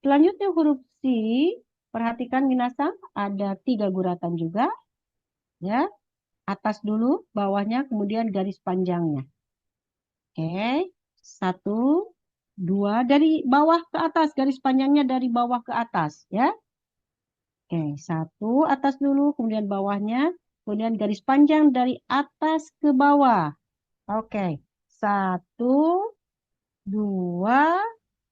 Selanjutnya huruf Si, perhatikan minasang, ada 3 guratan juga. Ya, atas dulu, bawahnya, kemudian garis panjangnya. Oke, 1, 2, dari bawah ke atas, garis panjangnya dari bawah ke atas. Ya, oke, 1 atas dulu, kemudian bawahnya, kemudian garis panjang dari atas ke bawah. Oke, 1, 2,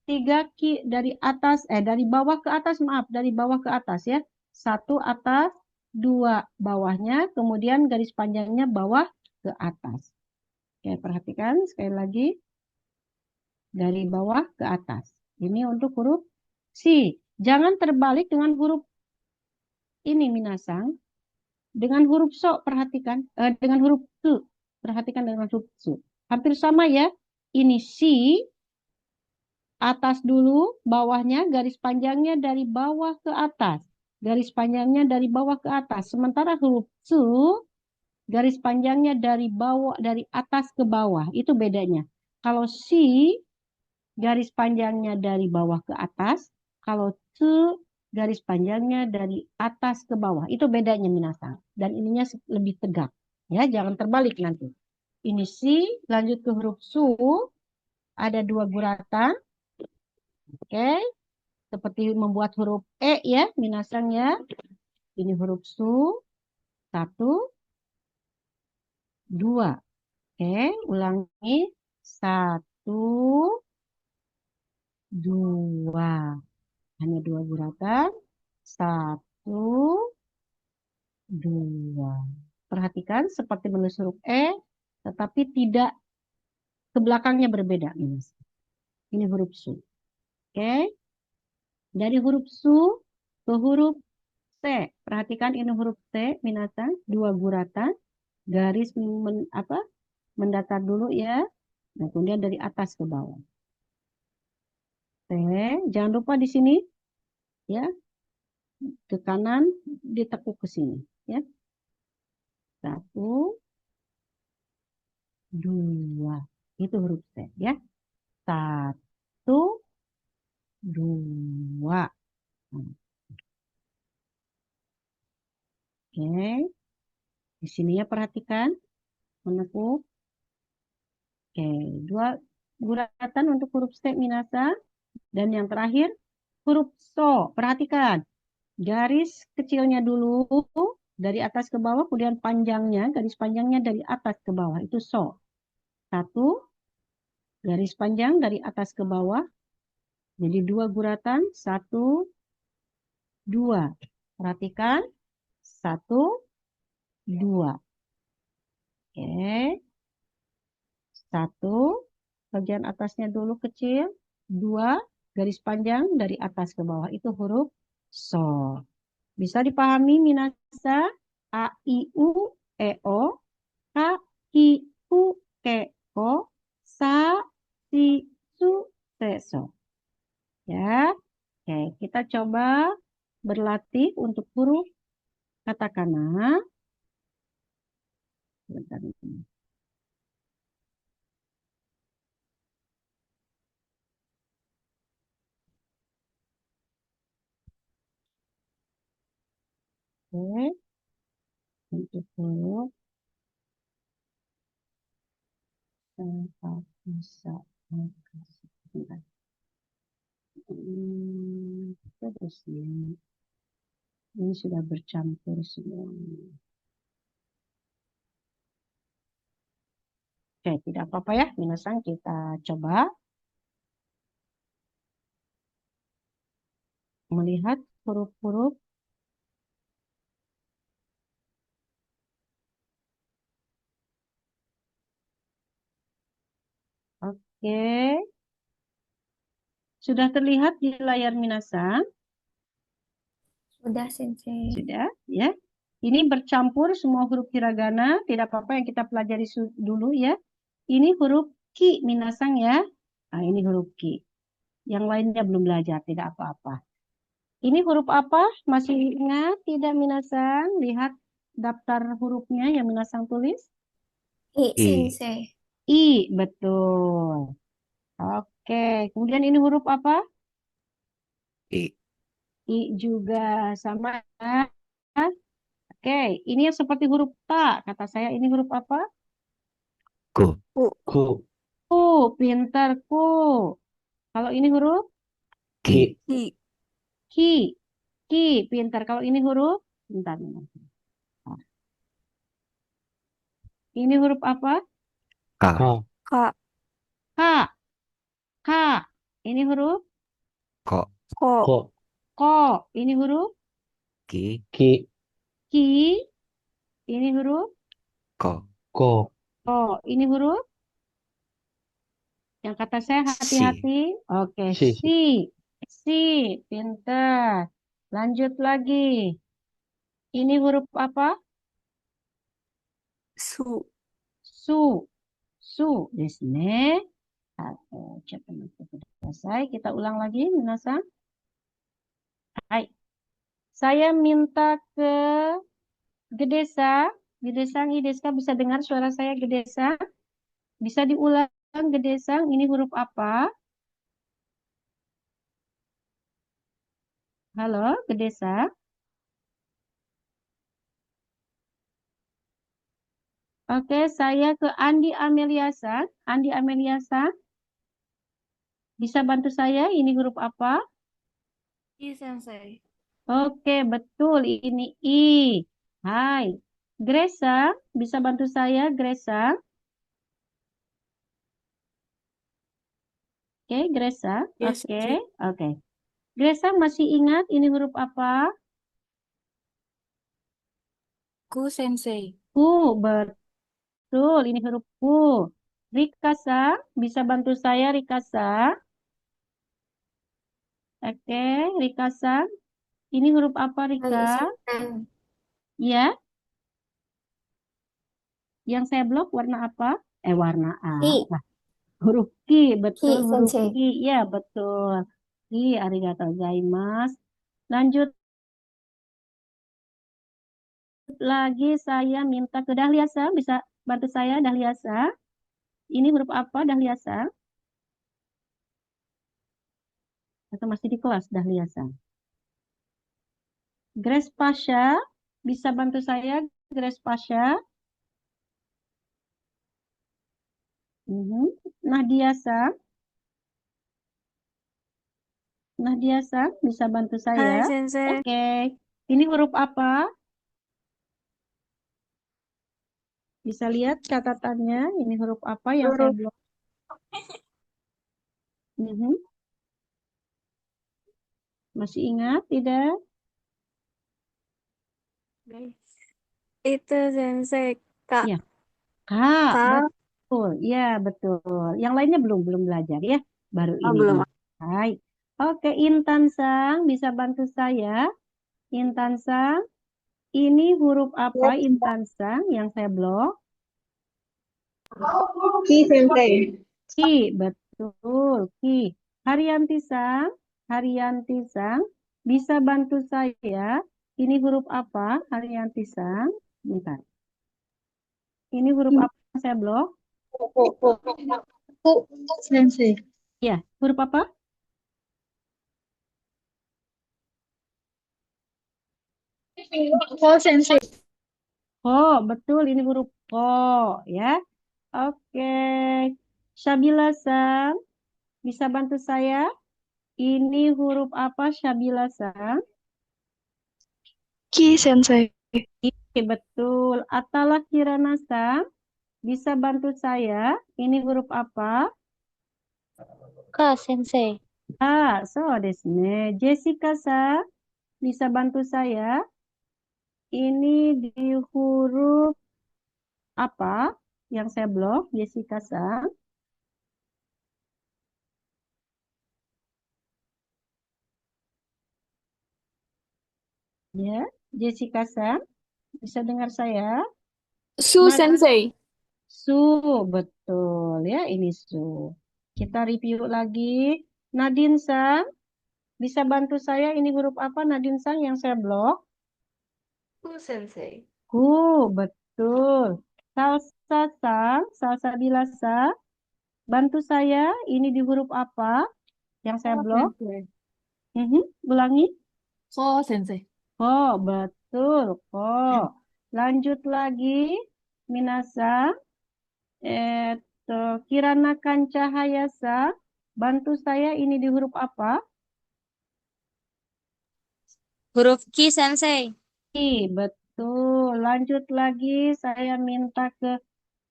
3 dari atas dari bawah ke atas, maaf, dari bawah ke atas ya. 1 atas, 2 bawahnya, kemudian garis panjangnya bawah ke atas. Oke, perhatikan sekali lagi. Dari bawah ke atas. Ini untuk huruf Si. Jangan terbalik dengan huruf ini minasang. Dengan huruf So, perhatikan. Dengan huruf Su. Perhatikan dengan huruf Su. Hampir sama ya. Ini Si. Atas dulu, bawahnya garis panjangnya dari bawah ke atas. Garis panjangnya dari bawah ke atas. Sementara huruf Su, garis panjangnya dari bawah, dari atas ke bawah. Itu bedanya. Kalau Si, garis panjangnya dari bawah ke atas. Kalau Su, garis panjangnya dari atas ke bawah. Itu bedanya minasang. Dan ininya lebih tegak. Ya, jangan terbalik nanti. Ini Si, lanjut ke huruf Su. ada 2 guratan. Oke. Seperti membuat huruf E ya, minasang ya. Ini huruf su. 1, 2. Oke, ulangi. 1, 2. Hanya 2 guratan. 1, 2. Perhatikan seperti menulis huruf E, tetapi tidak ke belakangnya berbeda. Ini huruf su. Oke. Dari huruf su ke huruf T. Perhatikan ini huruf T, minasang. 2 guratan. Garis mendatar dulu ya. Nah, kemudian dari atas ke bawah. T. Jangan lupa di sini ya. Ke kanan ditekuk ke sini ya. 1, 2. Itu huruf T ya. 1, 2. Oke. Di sini ya perhatikan. Menekuk. Oke. 2 guratan untuk huruf S minasa. Dan yang terakhir huruf so. Perhatikan. Garis kecilnya dulu dari atas ke bawah. Kemudian panjangnya. Garis panjangnya dari atas ke bawah. Itu so. 1. Garis panjang dari atas ke bawah. Jadi 2 guratan. 1, 2. Perhatikan. 1, 2. Oke. 1. Bagian atasnya dulu kecil. 2. Garis panjang dari atas ke bawah. Itu huruf so. Bisa dipahami minasa? A, I, U, E, O. K, I, U, Ke, O. Sa, Si, Su, Se, So. Ya. Oke, kita coba berlatih untuk huruf katakana. Bentar ini. Oke. Untuk huruf bisa terus ini sudah bercampur semua. Oke, tidak apa-apa ya, minasang kita coba melihat huruf-huruf. Oke, sudah terlihat di layar minasang? Sudah, Sensei. Sudah, ya. Ini bercampur semua huruf hiragana, tidak apa-apa yang kita pelajari dulu ya. Ini huruf ki minasang ya. Nah, ini huruf ki. Yang lainnya belum belajar, tidak apa-apa. Ini huruf apa? Masih ingat tidak minasang? Lihat daftar hurufnya yang minasang tulis. I, I. Sensei. I, betul. Oke, kemudian ini huruf apa? I. I juga sama. Oke, ini yang seperti huruf ta. Kata saya ini huruf apa? Ku. Ku. Ku, pintar ku. Kalau ini huruf? Ki. Ki. Ki, pintar. Kalau ini huruf? Bentar. Ini huruf apa? Ka. Ka. Kak, Ka. Ka. Ini huruf? Ko. kok, Ko. Ko. Ini huruf? Ki. Ki. Ki. Ini huruf? Ko. Ko. Ko. Ini huruf? Yang kata saya hati-hati. Oke, Si. si. Si. Pintar. Lanjut lagi. Ini huruf apa? su, Su. Su. Desu ne. Selesai. Kita ulang lagi, minasang. Hai. Saya minta ke Gedesa. Gedesang, Ideska bisa dengar suara saya Gedesa? Bisa diulang Gedesang, ini huruf apa? Halo, Gedesa. Oke, saya ke Andi Ameliasa. Andi Ameliasa. Bisa bantu saya? Ini huruf apa? I sensei. Oke, betul. Ini I. Hai. Gresa, bisa bantu saya, Gresa? Oke, Gresa. Yes, Oke, sensei. oke. Gresa masih ingat ini huruf apa? Ku sensei. Ku, betul. Ini huruf ku. Rikasa, bisa bantu saya, Rikasa? Oke, Rikasa. Ini huruf apa, Hai Rika? sensei. Ya, yang saya blok warna apa? Warna Ki. apa? Huruf Ki, betul Ki huruf sensei. Ki. Ya, betul. Ki, arigatou gozaimasu. Lanjut lagi saya minta ke Dahliasa. Bisa bantu saya, Dahliasa? Ini huruf apa, Dahliasa? Atau masih di kelas, Dahliasa? Grace Pasha, bisa bantu saya, Grace Pasha? Mhm. Nahdiasa, Nahdiasa, bisa bantu Hai saya? sensei. Oke, ini huruf apa? Bisa lihat catatannya, ini huruf apa yang saya Huruf blok? Mhm. Masih ingat tidak? itu sensei. Kak. Ya, Kak, Kak. betul. Ya, betul. Yang lainnya belum belajar ya, baru Oh, ini belum. Hai. Oke, Intan Sang, bisa bantu saya? Intan Sang, ini huruf apa Intan Sang yang saya blok? Ki sensei. Ki, betul. Ki. Haryanti Sang, Haryanti Sang, bisa bantu saya? Ini huruf apa Haryanti Sang? Bentar. Ini huruf apa yang saya blok? Ku sensei. Ya, huruf apa? Ko sensei. Oh, betul. Ini huruf ko, ya. Oke. Syabila Sang, bisa bantu saya? Ini huruf apa Syabila Sang? Ki sensei. Betul. Atala Kirana Sang, bisa bantu saya? Ini huruf apa? Ka sensei. So desu ne. Jessica Sang, bisa bantu saya? Ini di huruf apa yang saya blok, Jessica Sang? Ya, Jessica Sang, bisa dengar saya? Su Nah, sensei. Su, betul ya, ini Su. Kita review lagi. Nadine Sang, bisa bantu saya? Ini huruf apa Nadine Sang yang saya blok? Ku sensei. Ku, betul. Salsa Sang, Salsa Bilasa, bantu saya. Ini di huruf apa yang saya blok? Ulangi. Ko sensei. Oh, betul. Oh, lanjut lagi. Minasa, Kirana Kancahayasa, bantu saya ini di huruf apa? Huruf Ki sensei. Betul. Lanjut lagi, saya minta ke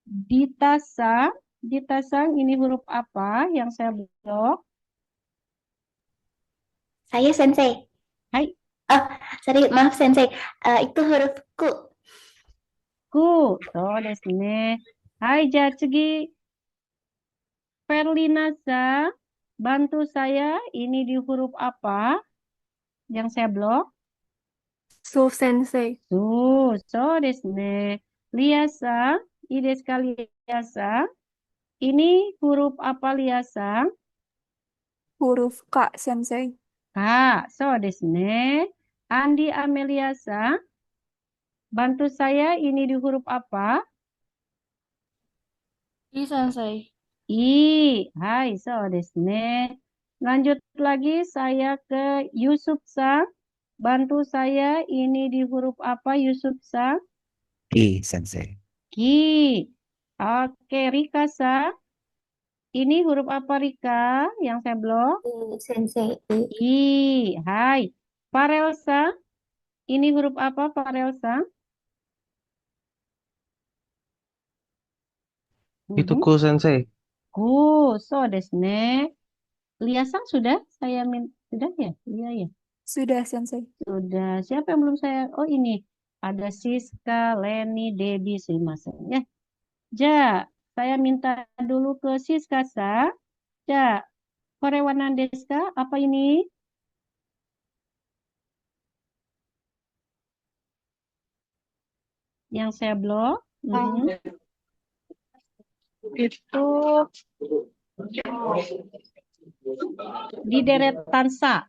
Dita Sang. Dita Sang, ini huruf apa yang saya blok? Saya sensei. Hai, Oh, sorry, maaf sensei. Itu huruf ku. ku. So desu ne. Hai, Jatsugi. Ferlina Sang, bantu saya ini di huruf apa yang saya blok? Su sensei. So desu ne. Liasa, ide sekali Liasa. Ini huruf apa Liasa? Huruf K sensei. So desu ne. Andi Ameliasa, bantu saya ini di huruf apa? I sensei. Hai, so desu ne. Lanjut lagi saya ke Yusuf Sang. Bantu saya ini di huruf apa Yusuf Sang? Ki sensei. Ki. Oke, Rika Sang. Ini huruf apa Rika yang saya blok? Sensei. I. Hai. Farelsa. Ini huruf apa Farelsa? Itu ku sensei. So desu ne. Liasang sudah? Sudah ya? Iya ya. Sudah, Sensei. Sudah. Siapa yang belum saya? Oh ini. Ada Siska, Leni, Debbie, Srimasen. Ya. Ja, saya minta dulu ke Siska, Sa. Ja, Korewanan desu ka? Apa ini? Yang saya blok. Itu Di deretan sa.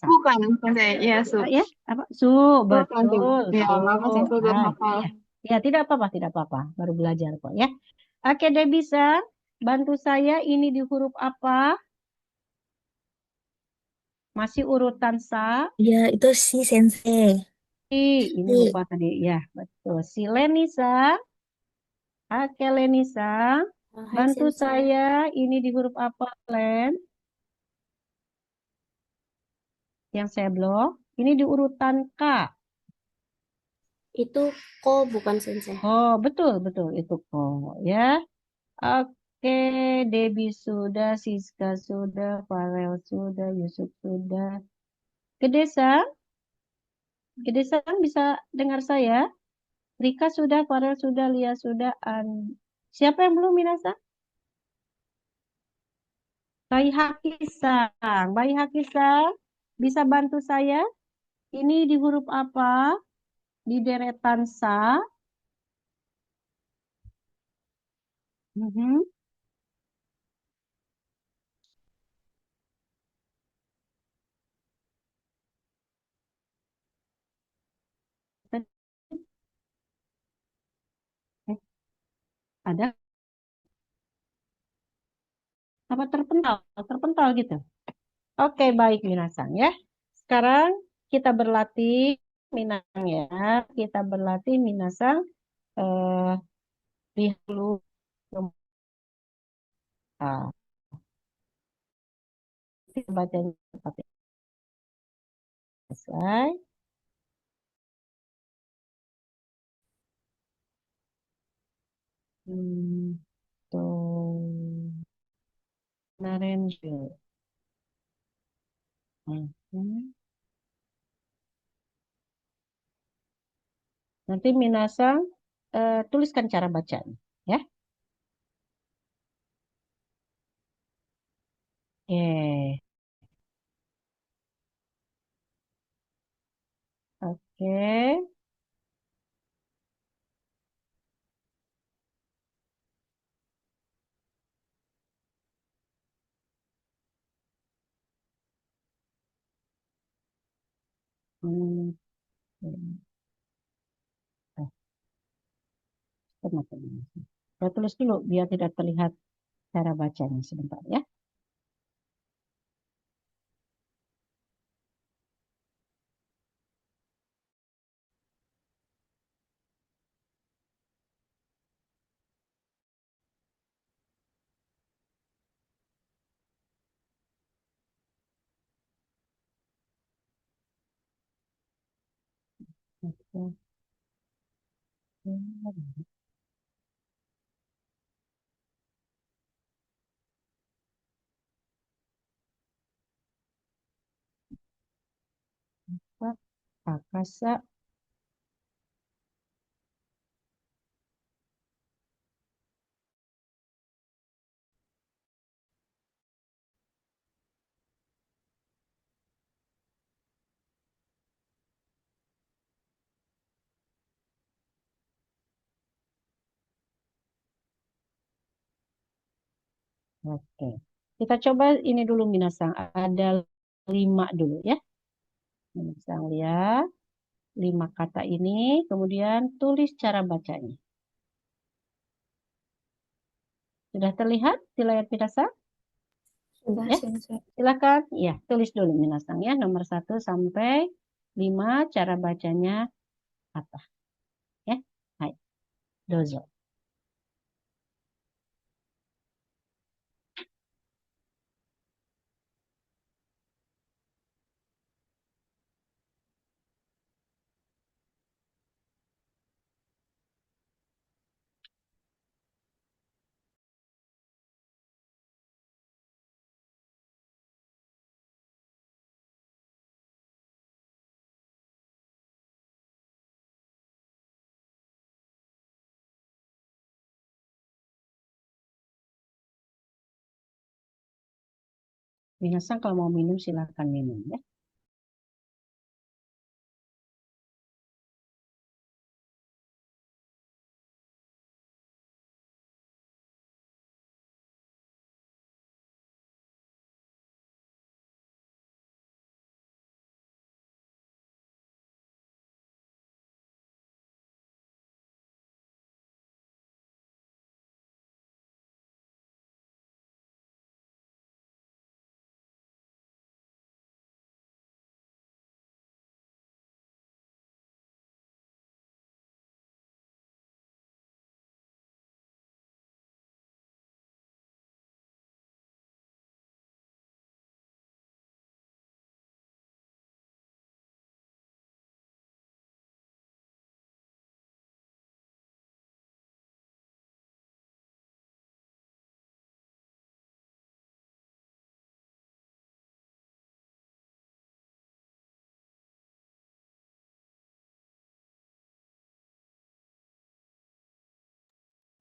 bukan sensei. Ya, Su. Ya, apa? Su, Bukan, Su. betul. Ya, maaf sensei belum Hai. hafal. Ya, tidak apa-apa. Baru belajar kok ya. Oke, deh bisa bantu saya ini di huruf apa? Masih urutan sa. Ya, itu si sensei. Ini lupa tadi. Ya, betul. Si Lenisa. Oke, Lenisa. Bantu saya ini di huruf apa, Len? Yang saya blok. Ini di urutan K. Itu ko bukan sensei. Oh, betul. Itu ko. Ya. Oke, Debbie sudah, Siska sudah, Farel sudah, Yusuf sudah. Gedesang bisa dengar saya? Rika sudah, Farel sudah, Lia sudah, siapa yang belum Minasa? Bayi Hakisang, bisa bantu saya? Ini di huruf apa? Di deretan sa. Ada apa terpental gitu. Oke, baik Minasang ya. Sekarang kita berlatih Minang ya. Kita berlatih Minasang lihat dulu. Nah, kita bacanya pakai selesai. Tuh. Narenju. Nanti Minasang tuliskan cara bacanya ya. Oke. Hmm. Saya tulis dulu biar tidak terlihat cara bacanya sebentar ya. Akasa. Oke. Kita coba ini dulu Minasang. Ada 5 dulu ya. Minasang lihat 5 kata ini. Kemudian tulis cara bacanya. Sudah terlihat di layar Minasang? Sudah, Ya. sensei. Silakan. Ya, tulis dulu Minasang ya. Nomor 1 sampai 5 cara bacanya apa. Ya. Hai. Dozo. Minasan kalau mau minum silakan minum ya.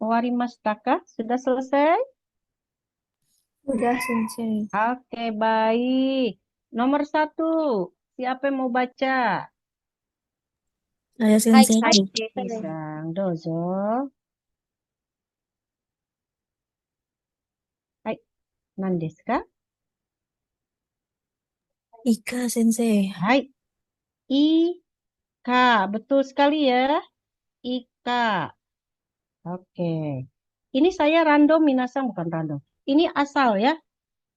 Warimastaka sudah selesai? Udah, Sensei. Oke, baik. Nomor 1, siapa yang mau baca? Saya Sensei. Isang, dozo. Hai, nan desu ka? Ika, Sensei. Hai, Ika, betul sekali ya. Ika. Oke. Ini saya random, minasang bukan random. Ini asal ya.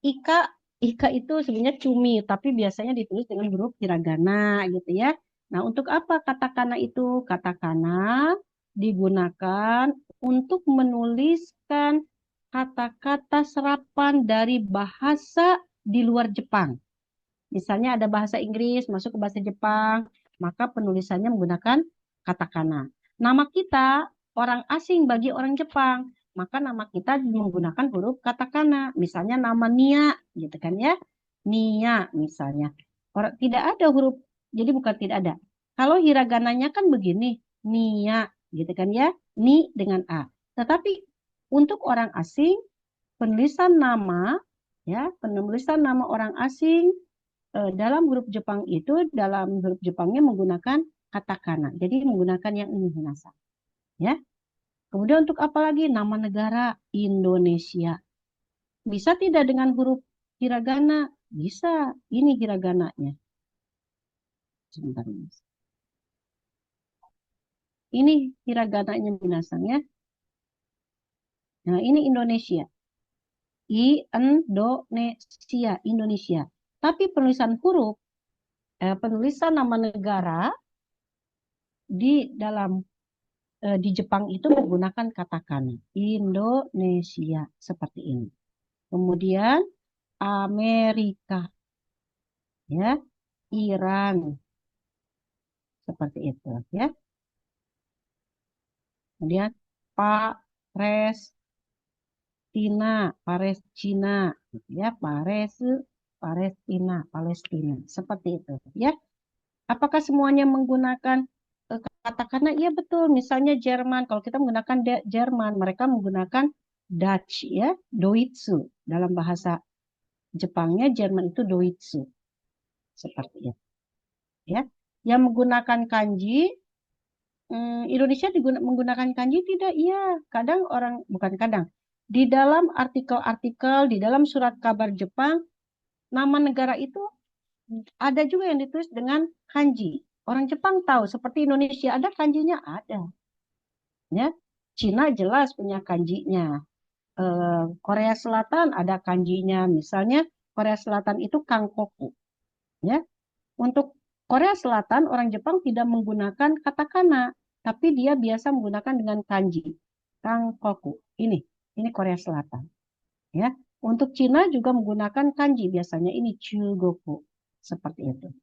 Ika, Ika itu sebenarnya cumi, tapi biasanya ditulis dengan huruf hiragana gitu ya. Nah, untuk apa katakana itu? Katakana digunakan untuk menuliskan kata-kata serapan dari bahasa di luar Jepang. Misalnya ada bahasa Inggris masuk ke bahasa Jepang, maka penulisannya menggunakan katakana. Nama kita orang asing bagi orang Jepang, maka nama kita menggunakan huruf katakana. Misalnya nama Nia, gitu kan ya. Nia misalnya. Orang tidak ada huruf, jadi bukan tidak ada. Kalau hiragananya kan begini, Nia, gitu kan ya. Ni dengan A. Tetapi untuk orang asing, penulisan nama, ya, penulisan nama orang asing dalam huruf Jepang itu, dalam huruf Jepangnya menggunakan katakana. Jadi menggunakan yang ini hinasa. Ya. Kemudian untuk apa lagi? Nama negara Indonesia. Bisa tidak dengan huruf hiragana? Bisa. Ini hiragananya. Sebentar, Mas. Ini hiragananya binasang ya. Nah, ini Indonesia. Indonesia, Indonesia. Tapi penulisan huruf, penulisan nama negara di dalam di Jepang itu menggunakan katakana. Indonesia seperti ini. Kemudian Amerika, ya, Iran seperti itu, ya. Kemudian Palestina, gitu ya, Palestina, seperti itu, ya. Apakah semuanya menggunakan katakana? Iya betul. Misalnya Jerman, kalau kita menggunakan Jerman, mereka menggunakan Dutch, ya, Doitsu. Dalam bahasa Jepangnya Jerman itu Doitsu, seperti itu, ya. Yang menggunakan kanji, Indonesia menggunakan kanji tidak? Iya, kadang bukan kadang. Di dalam artikel-artikel, di dalam surat kabar Jepang, nama negara itu ada juga yang ditulis dengan kanji. Orang Jepang tahu, seperti Indonesia ada kanjinya, ada. Ya, Cina jelas punya kanjinya. Korea Selatan ada kanjinya. Misalnya Korea Selatan itu Kangkoku. Ya, untuk Korea Selatan orang Jepang tidak menggunakan katakana, tapi dia biasa menggunakan dengan kanji. Kangkoku. Ini Korea Selatan. Ya, untuk Cina juga menggunakan kanji, biasanya ini Chugoku. Seperti itu.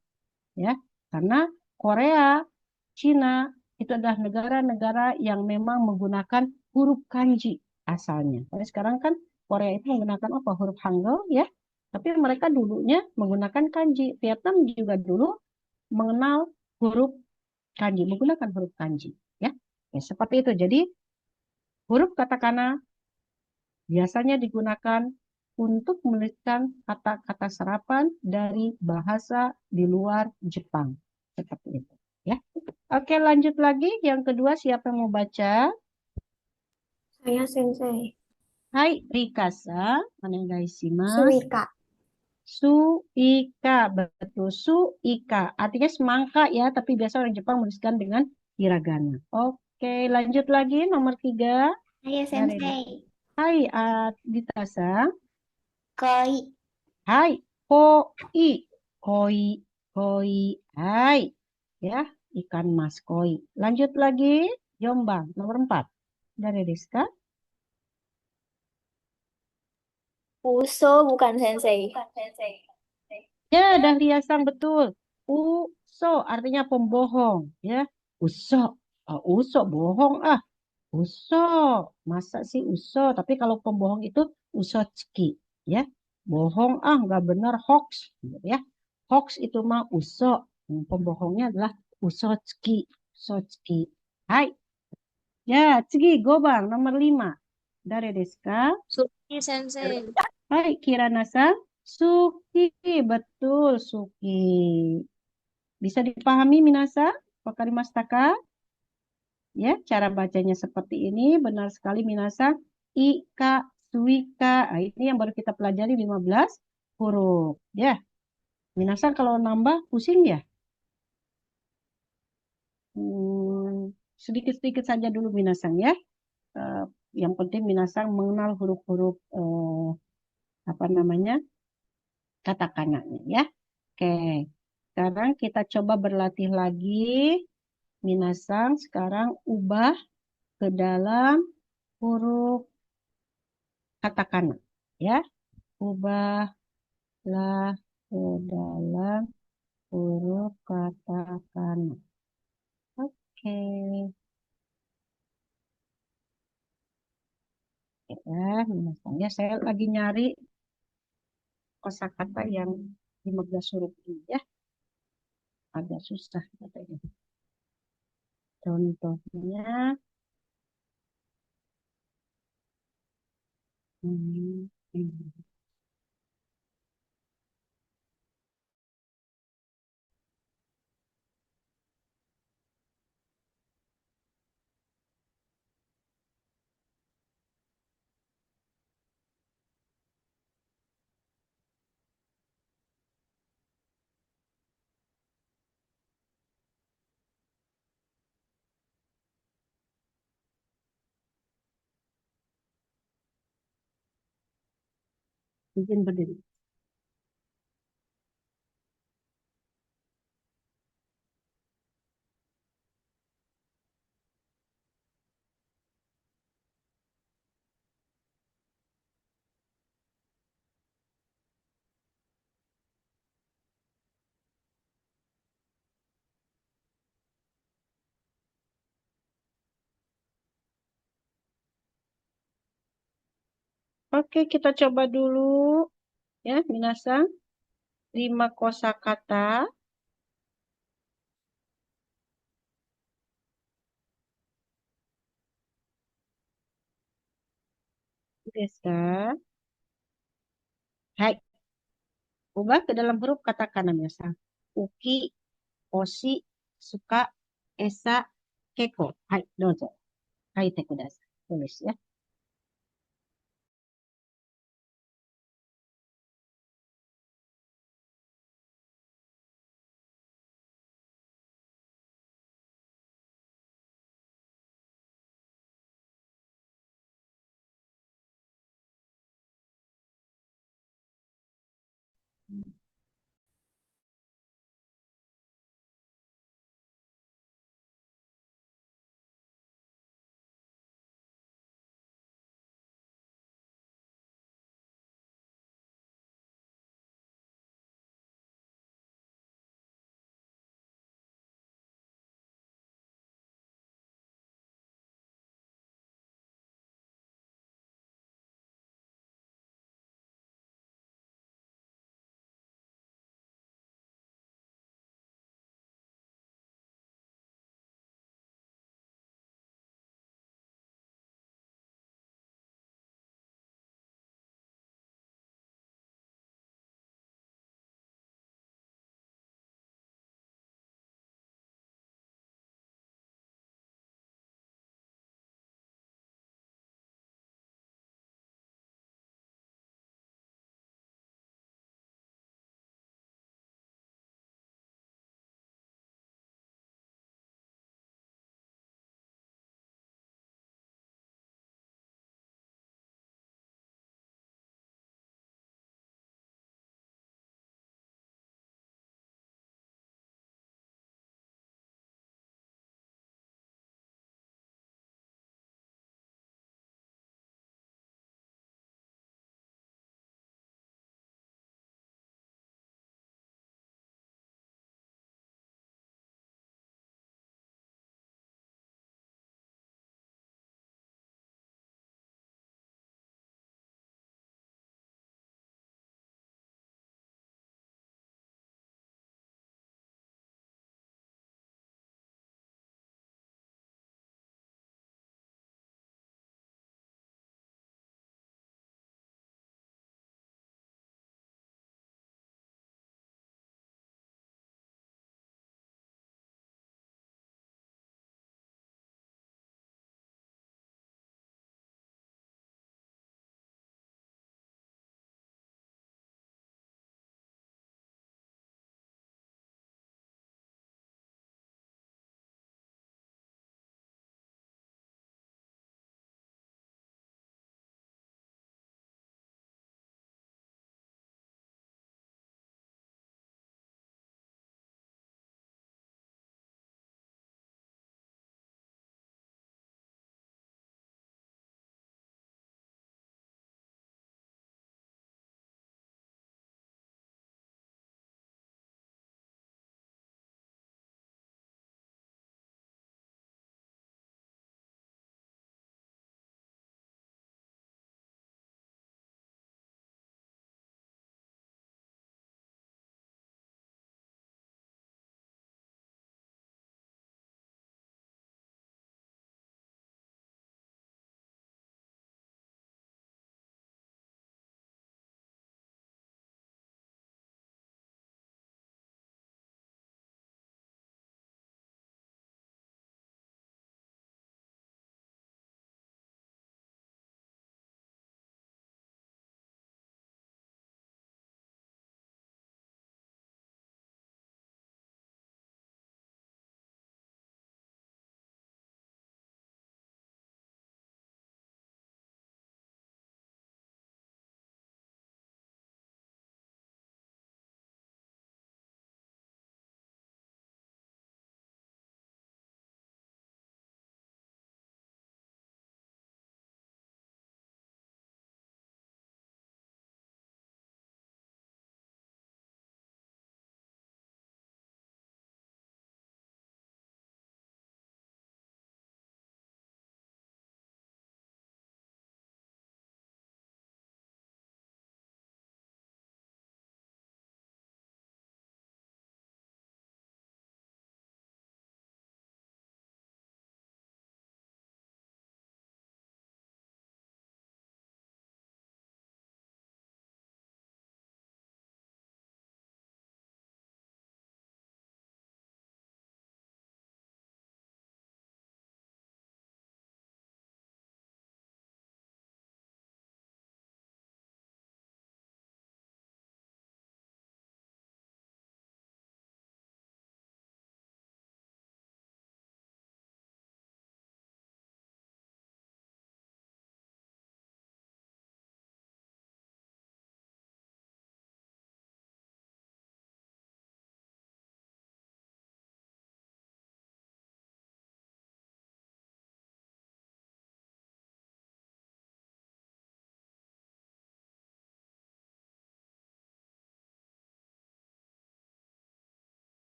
Ya, karena Korea, Cina itu adalah negara-negara yang memang menggunakan huruf kanji asalnya. Tapi sekarang kan Korea itu menggunakan apa? Huruf Hangul, ya. Tapi mereka dulunya menggunakan kanji. Vietnam juga dulu mengenal huruf kanji, menggunakan huruf kanji, ya. Ya, seperti itu. Jadi huruf katakana biasanya digunakan untuk menuliskan kata-kata serapan dari bahasa di luar Jepang. Seperti itu. Ya. Oke, lanjut lagi. Yang kedua, siapa yang mau baca? Saya Sensei. Hai, Rikasa. Onegaishimasu. Suika. Suika, betul. Suika. Artinya semangka ya, tapi biasa orang Jepang menuliskan dengan hiragana. Oke, lanjut lagi. Nomor 3. Saya Sensei. Hai, Aditasa. Koi. Hai, koi. Koi, koi. Hai. Ya, ikan mas koi. Lanjut lagi. Jombang, nomor 4. Dari Rizka. Uso bukan Sensei. Ya, Dahlia Sang betul. Uso artinya pembohong. Ya, uso. Uso bohong ah. Uso. Masa sih uso? Tapi kalau pembohong itu usotsuki. Ya, bohong ah, nggak benar hoax. Gitu ya. Hoax itu mah uso. Pembohongnya adalah usotsuki. Usotsuki. Hai. Ya, Tsugi, Gobang, nomor 5. Dari Deska. Suki Sensei. Hai, Kirana-san. Suki, betul, Suki. Bisa dipahami, Minasa? Wakarimashita ka? Ya, cara bacanya seperti ini. Benar sekali, Minasa. Ika, suika. Nah, ini yang baru kita pelajari 15 huruf. Ya, Minasa kalau nambah pusing ya? Sedikit-sedikit saja dulu, Minasa ya. Yang penting Minasa mengenal huruf-huruf apa namanya? Katakananya ya. Oke. Sekarang kita coba berlatih lagi. Minasang sekarang ubah ke dalam huruf katakana. Ya. Ubahlah ke dalam huruf katakana. Oke. Ya, Minasang. Ya, saya lagi nyari kosakata yang 15 huruf ini ya. Agak susah katanya. Contohnya ini. Izin berdiri. Oke, kita coba dulu ya, Minasang. 5 kosakata. Desa. Hai, ubah ke dalam huruf katakana Minasang. Uki, oshi, suka, esa, keko. Hai, dozo. Hai, tekudasai. Tulis ya.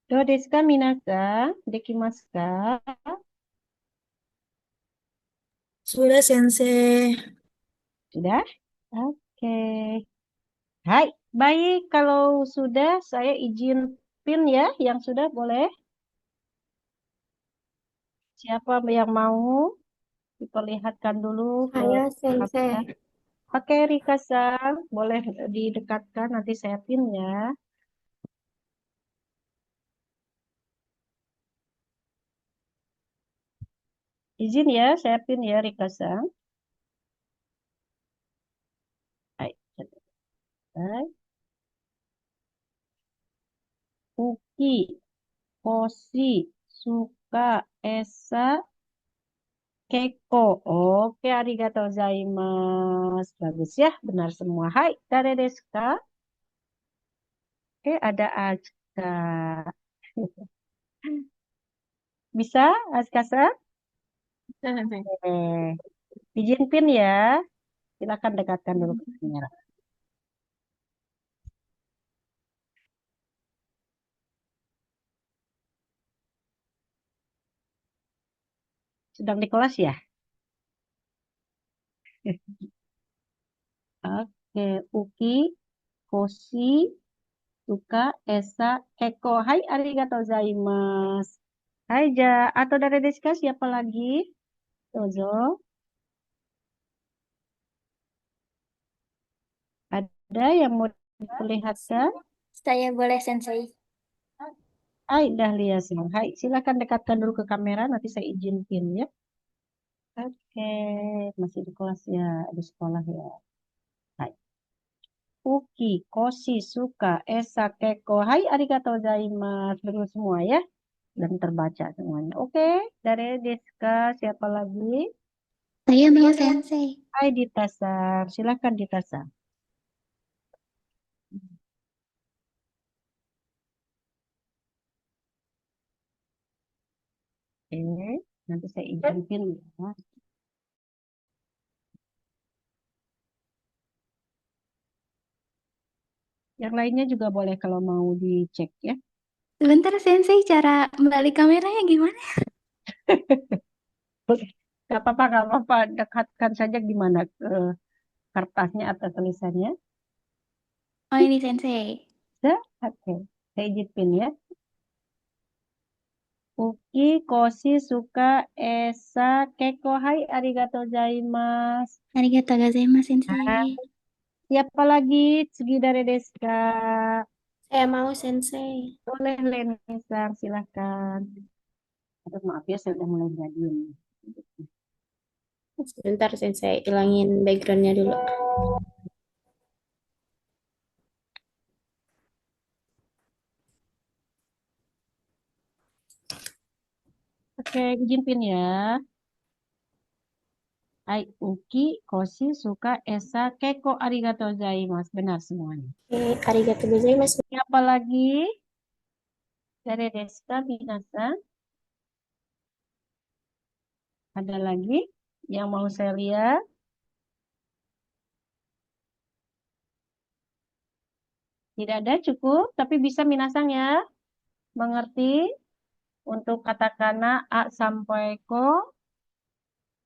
Do desu ka minasan? Dekimasu ka? Sudah, Sensei. Sudah? Oke. Hai, baik. Kalau sudah, saya izin pin ya. Yang sudah boleh. Siapa yang mau diperlihatkan dulu ke Saya kamera? Sensei. Oke, Rika-san, boleh didekatkan. Nanti saya pin ya. Izin ya, saya pin ya, Rika-san. Hai. Hai. Uki, Koshi, Suka, Esa, Keiko. Oke, arigatou gozaimasu. Bagus ya, benar semua. Hai, dare desu ka? Oke, ada Aska. Bisa, Aska-san? Oke. Izin pin ya. Silakan dekatkan dulu ke kamera. Sedang di kelas ya? Oke, Uki, Koshi, Suka, Esa, Eko. Hai, arigatou gozaimasu. Hai, Ja. Atau dari Deska, siapa lagi? Dozo. Ada yang mau diperlihatkan? Saya boleh Sensei. Hai, Dahlia. Hai, silakan dekatkan dulu ke kamera. Nanti saya izin pin ya. Oke, masih di kelas ya, di sekolah ya. Hai. Uki, Koshi, Suka, Esa, Keko. Hai, arigatou gozaimasu. Betul semua ya. Dan terbaca semuanya. Oke, dari Deska, siapa lagi? Saya mau Sensei. Hai, Dita-san. Silakan Dita-san. Oke, nanti saya izin pin ya. Yang lainnya juga boleh kalau mau dicek ya. Sebentar Sensei, cara balik kameranya gimana? Gak apa-apa, gak apa-apa. Dekatkan saja gimana ke kertasnya atau tulisannya. Oh ini Sensei. Bisa? Oke, saya izin pin ya. Uki, Koshi, Suka, Esa, Keko. Hai, arigatou gozaimasu. Arigatou gozaimasu Sensei. Siapa lagi? Tsugi dari Deska. Saya mau Sensei. Boleh, Leni-san, silahkan. Aduh, maaf ya, saya udah mulai jadiin. Sebentar Sensei, hilangin backgroundnya dulu. Oke, izin pin ya. Hai, Uki, Koshi, Suka, Esa, Keko, arigatou gozaimasu. Benar semuanya. Arigatou gozaimasu. Siapa lagi? Dari Deska, Minasan. Ada lagi yang mau saya lihat? Tidak ada, cukup. Tapi bisa Minasan ya. Mengerti? Untuk katakana A sampai Ko.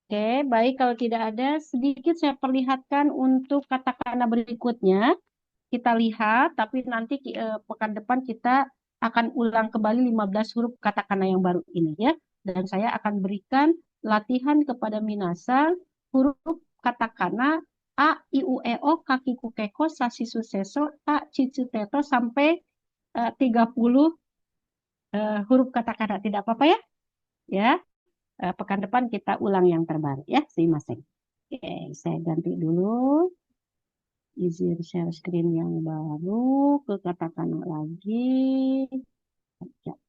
Oke, baik. Kalau tidak ada, sedikit saya perlihatkan untuk katakana berikutnya. Kita lihat, tapi nanti pekan depan kita akan ulang kembali 15 huruf katakana yang baru ini ya. Dan saya akan berikan latihan kepada Minasan huruf katakana A, I, U, E, O, Kakiku, Keko, Sasisu, Seso, Ta, Cicu, Teto sampai 30 huruf katakana. Tidak apa-apa ya? Ya, pekan depan kita ulang yang terbaru ya, masing-masing. Oke, saya ganti dulu. Izin share screen yang baru ke katakana lagi. Ya.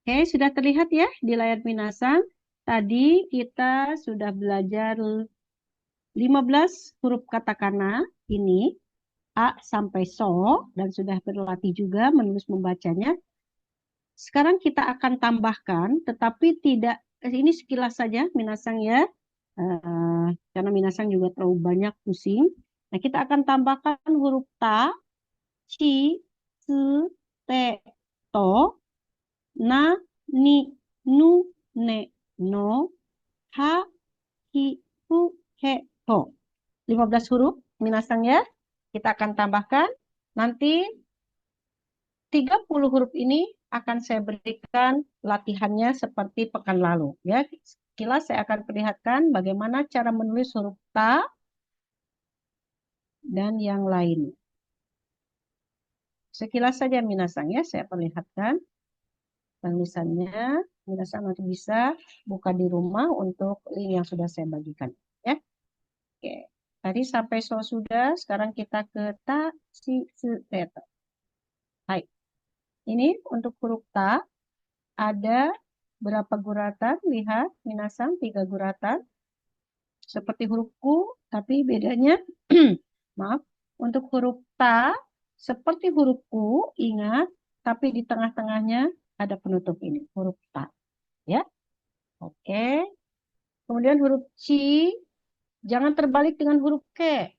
Oke, sudah terlihat ya di layar Minasan. Tadi kita sudah belajar 15 huruf katakana ini A sampai So dan sudah berlatih juga menulis membacanya. Sekarang kita akan tambahkan, tetapi tidak, ini sekilas saja Minasan ya, karena Minasan juga terlalu banyak pusing. Nah, kita akan tambahkan huruf ta, ci, se, te, to, na, ni, nu, ne, no, ha, hi, hu, he, ho. 15 huruf, minasang ya. Kita akan tambahkan. Nanti 30 huruf ini akan saya berikan latihannya seperti pekan lalu. Ya, sekilas saya akan perlihatkan bagaimana cara menulis huruf ta dan yang lain. Sekilas saja minasang ya, saya perlihatkan tulisannya. Minasang nanti bisa buka di rumah untuk link yang sudah saya bagikan. Ya, oke. Tadi sampai so sudah, sekarang kita ke ta, si, se, te, to. Hai. Ini untuk huruf ta ada berapa guratan? Lihat, minasang 3 guratan. Seperti huruf ku, tapi bedanya, maaf, untuk huruf ta, seperti huruf ku, ingat, tapi di tengah-tengahnya ada penutup ini, huruf ta. Ya, oke. Kemudian huruf ci, jangan terbalik dengan huruf ke.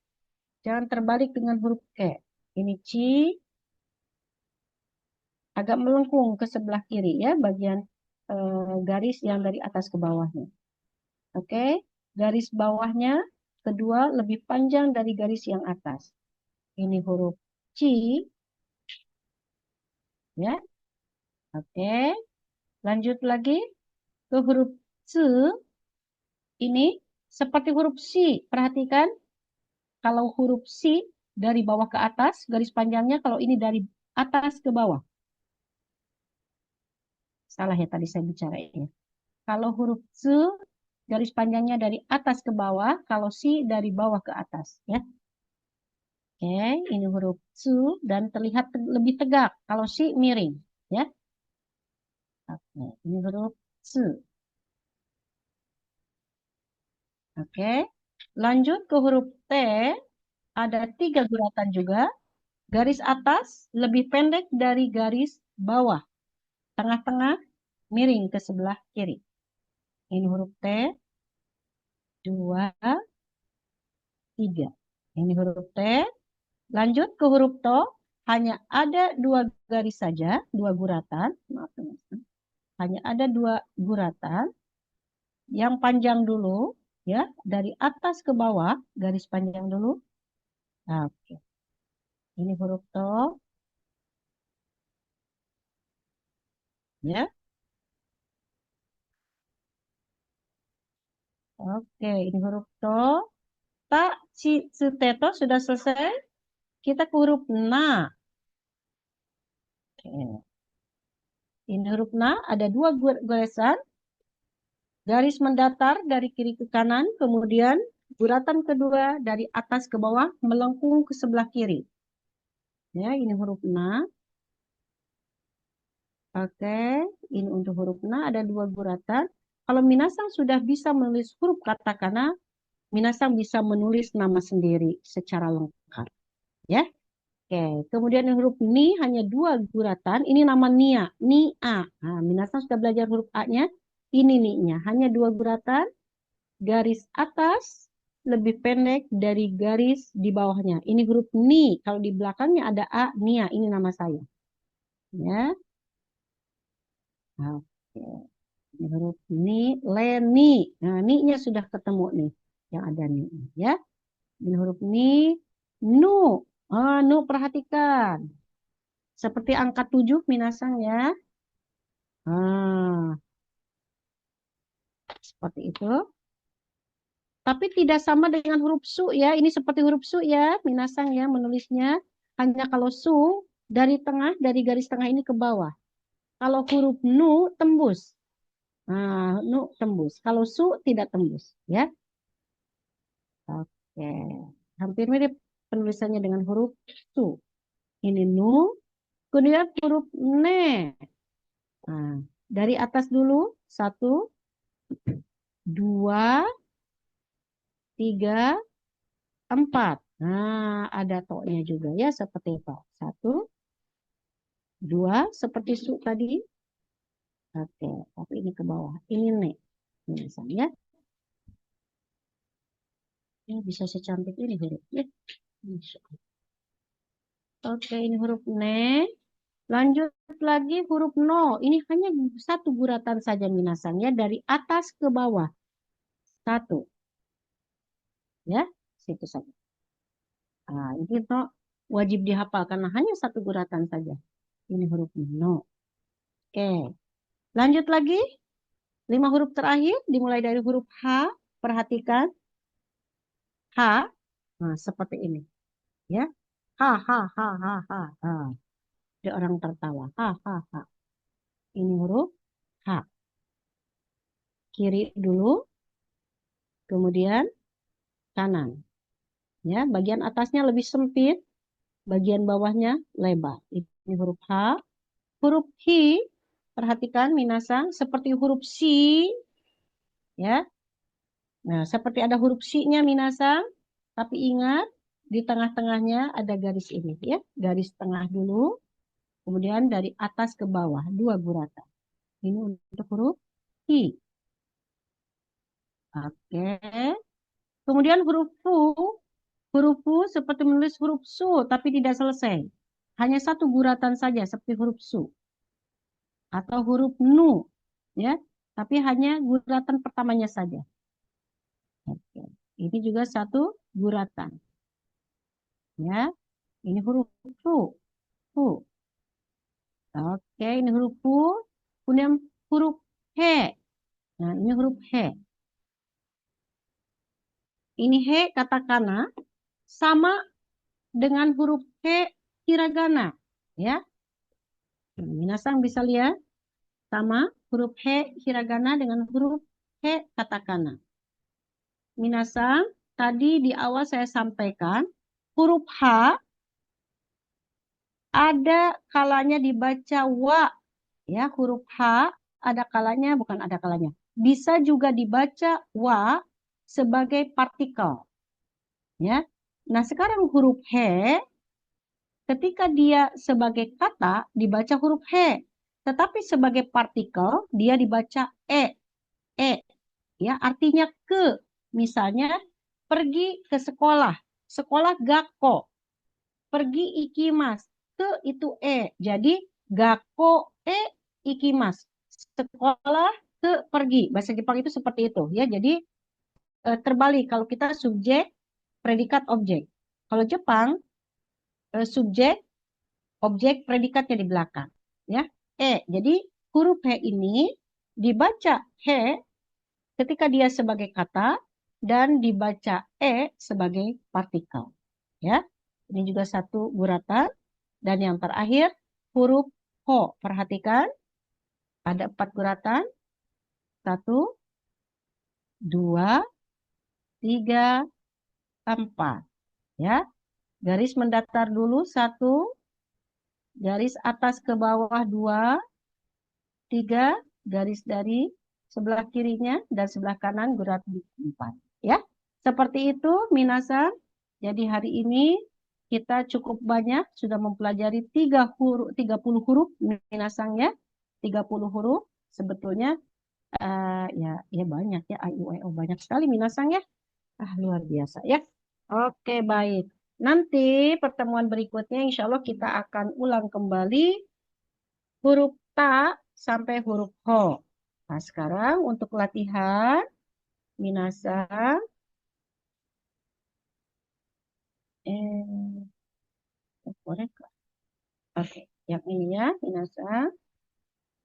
Jangan terbalik dengan huruf ke. Ini ci, agak melengkung ke sebelah kiri ya, bagian garis yang dari atas ke bawahnya. Oke, garis bawahnya kedua lebih panjang dari garis yang atas. Ini huruf ci, ya. Oke, lanjut lagi ke huruf ce. Ini seperti huruf si. Perhatikan, kalau huruf si dari bawah ke atas, garis panjangnya. Kalau ini dari atas ke bawah. Salah ya tadi saya bicara ya. Kalau huruf ce garis panjangnya dari atas ke bawah, kalau si dari bawah ke atas ya. Oke, ini huruf ce dan terlihat lebih tegak. Kalau si miring ya. Oke, ini huruf ce. Oke, lanjut ke huruf T. Ada 3 guratan juga. Garis atas lebih pendek dari garis bawah. Tengah-tengah miring ke sebelah kiri. Ini huruf T. 2, 3. Ini huruf T. Lanjut ke huruf to. Hanya ada 2 garis saja. 2 guratan. Maaf, hanya ada 2 guratan. Yang panjang dulu. Ya, dari atas ke bawah. Garis panjang dulu. Oke. Ini huruf to. Ya. Oke, ini huruf to. Ta, ci, se, te, to sudah selesai. Kita ke huruf na. Oke. Ini huruf na ada 2 goresan. Garis mendatar dari kiri ke kanan. Kemudian guratan kedua dari atas ke bawah melengkung ke sebelah kiri. Ya, ini huruf na. Oke, ini untuk huruf na ada 2 guratan. Kalau minasang sudah bisa menulis huruf katakana, minasang bisa menulis nama sendiri secara lengkap. Ya. Oke, kemudian huruf ni hanya 2 guratan. Ini nama nia, ni-a. Nah, minasang sudah belajar huruf a-nya. Ini ni-nya, hanya 2 guratan. Garis atas lebih pendek dari garis di bawahnya. Ini huruf ni. Kalau di belakangnya ada a, nia. Ini nama saya. Ya. Oke. Ini huruf ni, leni. Nah, ni-nya sudah ketemu nih. Yang ada ni. Ya. Ini huruf ni, nu. Nu perhatikan. Seperti angka 7 minasang ya. Seperti itu. Tapi tidak sama dengan huruf su ya. Ini seperti huruf su ya. Minasang ya menulisnya. Hanya kalau su dari tengah, dari garis tengah ini ke bawah. Kalau huruf nu tembus. Nah, nu tembus. Kalau su tidak tembus ya. Oke. Hampir mirip penulisannya dengan huruf su. Ini nu. Kemudian huruf ne. Nah, dari atas dulu. 1, 2, 3, 4. Nah, ada to-nya juga ya seperti itu. 1, 2, seperti su tadi. Oke, tapi ini ke bawah. Ini ne. Misalnya. Ya, bisa secantik ini hurufnya. Insya Allah. Oke, ini huruf ne. Lanjut lagi huruf no. Ini hanya satu guratan saja minasan ya, dari atas ke bawah. Satu. Ya, situ saja. Nah, ini no wajib dihafal karena hanya satu guratan saja. Ini huruf no. Oke. Lanjut lagi. 5 huruf terakhir dimulai dari huruf H. Perhatikan. H. Nah, seperti ini. Ya. Ha ha ha ha ha. Ha. Ada orang tertawa. Ha ha ha. Ini huruf H. Kiri dulu. Kemudian kanan. Ya, bagian atasnya lebih sempit, bagian bawahnya lebar. Ini huruf H. Huruf Hi, perhatikan minasang, seperti huruf Si. Ya. Nah, seperti ada huruf Si-nya minasang, tapi ingat di tengah-tengahnya ada garis ini ya. Garis tengah dulu, kemudian dari atas ke bawah, 2 guratan. Ini untuk huruf Hi. Oke. Kemudian huruf Fu. Huruf Fu seperti menulis huruf Su, tapi tidak selesai. Hanya satu guratan saja, seperti huruf Su. Atau huruf Nu, ya, tapi hanya guratan pertamanya saja. Oke. Ini juga satu guratan. Ya, ini huruf Fu. Fu. Oke, ini huruf Fu. Kemudian huruf He. Nah, ini huruf He. Ini He katakana sama dengan huruf He hiragana, ya. Minasang bisa lihat sama huruf He hiragana dengan huruf He katakana. Minasang, tadi di awal saya sampaikan huruf H ada kalanya dibaca wa, ya. Huruf H ada kalanya, bukan ada kalanya, bisa juga dibaca wa sebagai partikel, ya. Nah, sekarang huruf He ketika dia sebagai kata dibaca huruf He, tetapi sebagai partikel dia dibaca E. Ya, artinya ke. Misalnya pergi ke sekolah, sekolah gakko. Pergi ikimas, ke itu E. Jadi gakko ikimas. Sekolah ke pergi. Bahasa Jepang itu seperti itu, ya. Jadi terbalik kalau kita subjek, predikat, objek. Kalau Jepang subjek, objek, predikatnya di belakang, ya. Jadi huruf He ini dibaca He ketika dia sebagai kata dan dibaca sebagai partikel, ya. Ini juga satu guratan. Dan yang terakhir huruf Ho. Perhatikan ada 4 guratan. 1, 2, 3, 4, ya. Garis mendatar dulu 1, garis atas ke bawah 2, 3, garis dari sebelah kirinya dan sebelah kanan guratan 4, ya. Seperti itu minasan. Jadi hari ini kita cukup banyak sudah mempelajari 30 huruf minasangnya. 30 huruf sebetulnya ya banyak ya, a i u e o banyak sekali minasang ya. Luar biasa ya. Oke, baik. Nanti pertemuan berikutnya insya Allah kita akan ulang kembali huruf ta sampai huruf ho. Nah, sekarang untuk latihan minasang oke, yang ini ya minasang.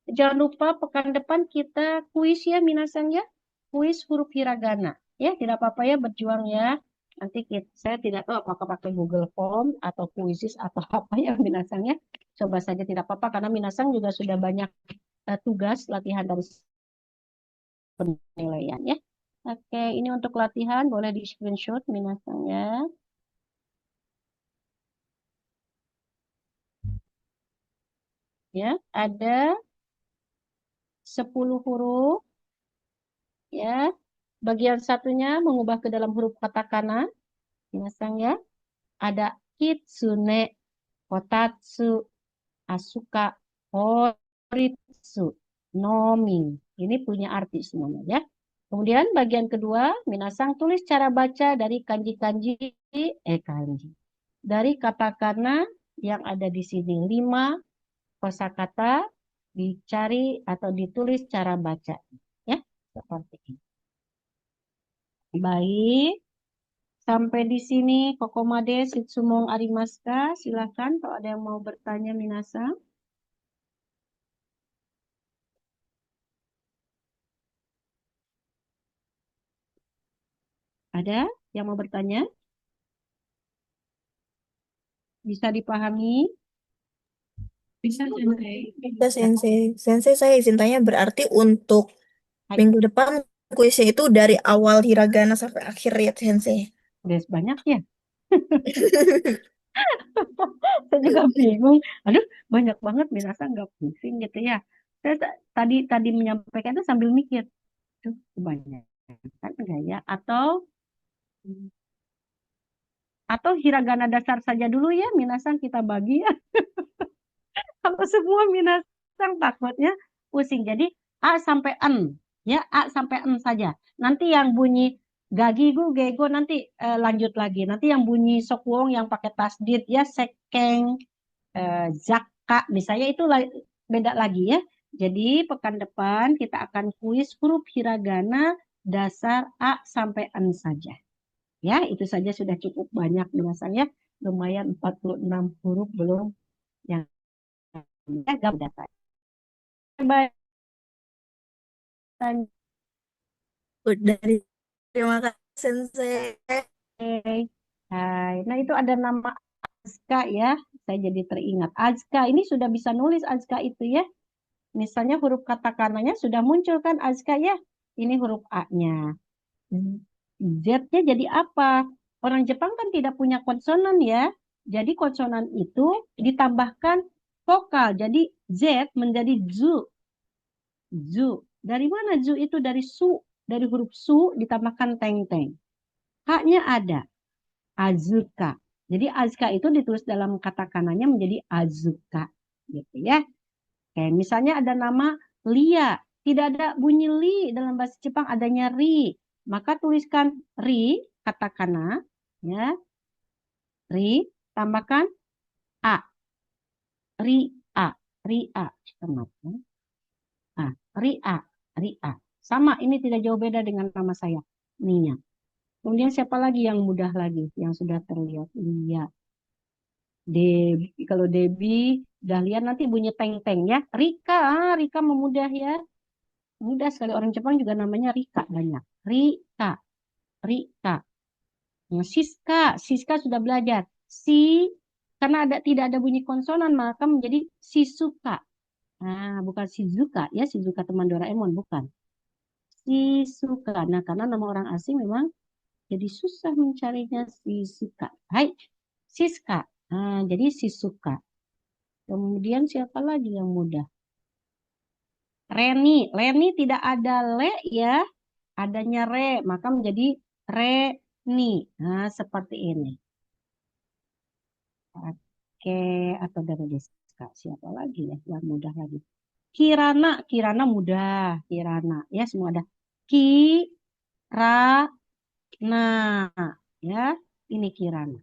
Jangan lupa pekan depan kita kuis ya minasang ya. Kuis huruf hiragana. Ya, tidak apa-apa ya, berjuang ya. Nanti saya tidak tahu apakah pakai Google Form atau Quizzes atau apa ya minasang ya. Coba saja tidak apa-apa karena minasang juga sudah banyak tugas latihan dari penilaian ya. Oke, ini untuk latihan boleh di screenshot minasang ya. Ya, ada 10 huruf. Ya. Bagian satunya mengubah ke dalam huruf katakana. Minasang ya. Ada kitsune, kotatsu, asuka, horitsu, nomi. Ini punya arti semuanya ya. Kemudian bagian kedua, minasang tulis cara baca dari kanji-kanji, kanji. dari katakana yang ada di sini. 5 kosakata dicari atau ditulis cara baca. Ya, seperti ini. Baik, sampai di sini kokomade shitsumon arimasu ka? Silakan kalau ada yang mau bertanya minasan. Ada yang mau bertanya? Bisa dipahami? Bisa, Sensei. Sensei, saya izin tanya, berarti untuk Hai, minggu depan kuisnya itu dari awal hiragana sampai akhir ya, Sensei? udah banyak ya? Saya juga bingung. Aduh, banyak banget minasan nggak pusing gitu ya. Saya tadi menyampaikan itu sambil mikir, tuh kebanyakan enggak ya? Atau hiragana dasar saja dulu ya, minasan kita bagi ya. Kalau semua minasan takutnya pusing. Jadi A sampai N, ya A sampai N saja. Nanti yang bunyi gagigu, gego nanti lanjut lagi. Nanti yang bunyi sokwong yang pakai tasdid ya sekeng, zakka misalnya itu beda lagi ya. Jadi pekan depan kita akan kuis huruf hiragana dasar A sampai N saja. Ya, itu saja sudah cukup banyak belasannya. Lumayan 46 huruf belum yang agak data. Baik. Dari terima kasih, Sensei. Hai. Nah, itu ada nama Azka ya. Saya jadi teringat. Azka ini sudah bisa nulis Azka itu ya. Misalnya huruf katakananya sudah muncul kan Azka ya. Ini huruf A-nya. Z-nya jadi apa? Orang Jepang kan tidak punya konsonan ya. Jadi konsonan itu ditambahkan vokal. Jadi Z menjadi zu. Zu. Dari mana zu itu? Dari su. Dari huruf su ditambahkan teng-teng. H-nya ada. Azuka. Jadi Azuka itu ditulis dalam katakananya menjadi Azuka. Gitu ya. Kayak misalnya ada nama Lia. Tidak ada bunyi li dalam bahasa Jepang, adanya ri. Maka tuliskan ri, katakana. Ya. Ri, tambahkan a. Ri a. Ri a. Ri a. Ri a. Sama, ini tidak jauh beda dengan nama saya. Nia. Kemudian siapa lagi yang mudah lagi, yang sudah terlihat? Lia. Debbie, kalau Debbie, udah lihat nanti bunyi teng-teng ya. Rika, Rika memudah ya. Mudah sekali, orang Jepang juga namanya Rika banyak. Rika, Rika. Nah, Siska, Siska sudah belajar. Karena tidak ada bunyi konsonan maka menjadi Shizuka. Nah, bukan Shizuka ya, Shizuka teman Doraemon, bukan. Shizuka. Nah, karena nama orang asing memang jadi susah mencarinya Shizuka. Hai, Siska. Nah, jadi Shizuka. Kemudian siapa lagi yang mudah? Reni. Reni tidak ada le ya. Adanya re. Maka menjadi Reni. Nah, seperti ini. Oke. Atau dari Deska. Siapa lagi ya yang mudah lagi? Kirana. Kirana mudah. Kirana. Ya, semua ada. Kirana. Ya, ini Kirana.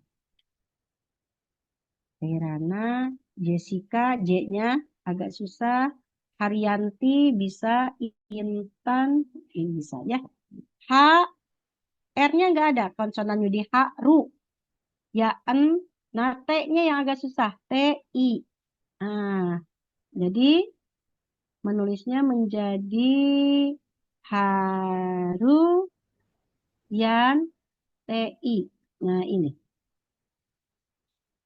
Kirana, Jessica, J-nya agak susah. Haryanti bisa, Intan, ini bisa ya. H, R-nya nggak ada, konsonan di H, Ru. Ya, N, nah T-nya yang agak susah, T-I. Nah, jadi menulisnya menjadi Haru, Yan, T-I. Nah, ini.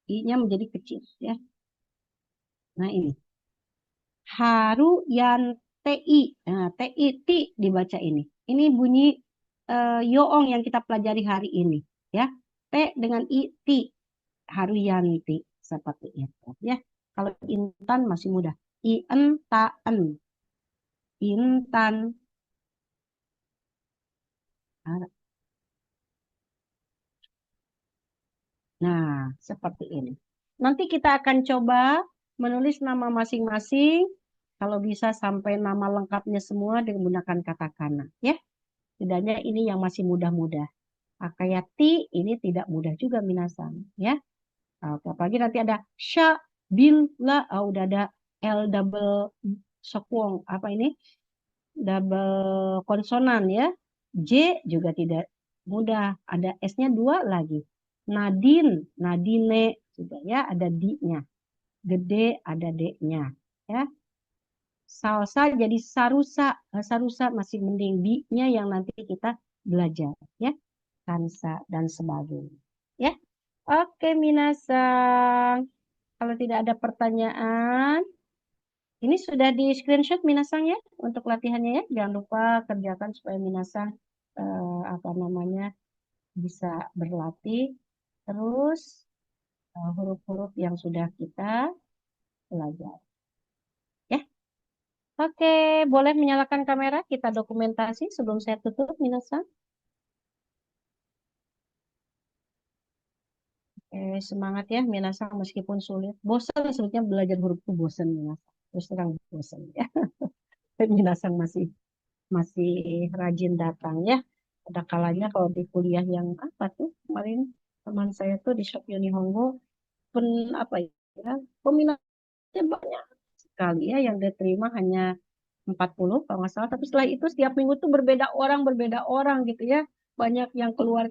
I-nya menjadi kecil ya. Nah, ini. Haru Yan TI. Nah, TI ti dibaca ini. Ini bunyi yoong yang kita pelajari hari ini ya. T dengan I ti. Haru Yanti seperti itu ya. Kalau Intan masih mudah. Intan. Intan. Nah, seperti ini. Nanti kita akan coba menulis nama masing-masing. Kalau bisa sampai nama lengkapnya semua dengan menggunakan katakana. Ya, setidaknya ini yang masih mudah-mudah. Akayati ini tidak mudah juga minasan. Ya, Oke, apalagi nanti ada sya, bil, la, udah ada L double sokwong, apa ini? Double konsonan ya. J juga tidak mudah, ada S-nya 2 lagi. Nadin, nadine juga ya, ada di-nya. Gede ada D-nya ya. Salsa jadi sarusa, sarusa masih mending, di-nya yang nanti kita belajar ya. Kansa dan sebagainya ya. Oke, minasang. Kalau tidak ada pertanyaan, ini sudah di screenshot minasang ya untuk latihannya ya. Jangan lupa kerjakan supaya minasang apa namanya bisa berlatih terus huruf-huruf yang sudah kita belajar. Ya. Oke, boleh menyalakan kamera, kita dokumentasi sebelum saya tutup minasang. Semangat ya minasang meskipun sulit. Bosan sebetulnya belajar huruf itu bosan minasang. Terus terang bosan ya. Minasang masih rajin datang ya. Ada kalanya kalau di kuliah yang apa tuh kemarin teman saya tuh di Shop Unihongo apa ya peminatnya banyak sekali ya yang diterima hanya 40 kalau nggak salah. Tapi setelah itu setiap minggu tuh berbeda orang gitu ya. Banyak yang keluar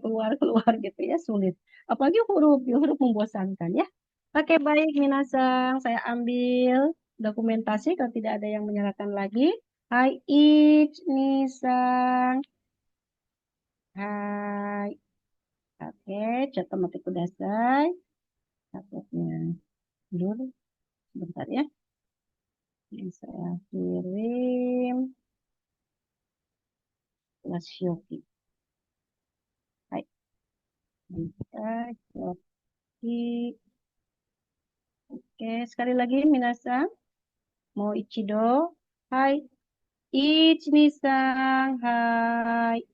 gitu ya, sulit. Apalagi huruf membosankan ya. Oke, baik minasang, saya ambil dokumentasi kalau tidak ada yang menyalakan lagi. Hai Ich, Nisang. Hai. Oke, catat mati kudasai. Catatnya dulu. Sebentar ya. Ini saya kirim. Kelas Shoki. Hai. Kita Shoki. Oke, sekali lagi minasang. Mau ichido. Hai. Ich Nisang. Hai.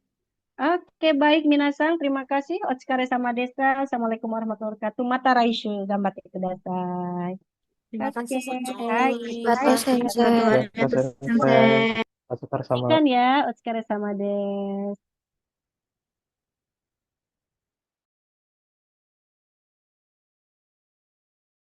Oke, baik minasang. Terima kasih. Otsukare sama desa. Assalamualaikum warahmatullahi wabarakatuh. Mata raishu. Gambatte kudasai. Terima kasih, Oke, Sensei. hai. Arigatou, Hai. sensei. Bantuannya, Mas Sensei. Sensei. Otsukare sama. Ikan ya. Otsukare sama des.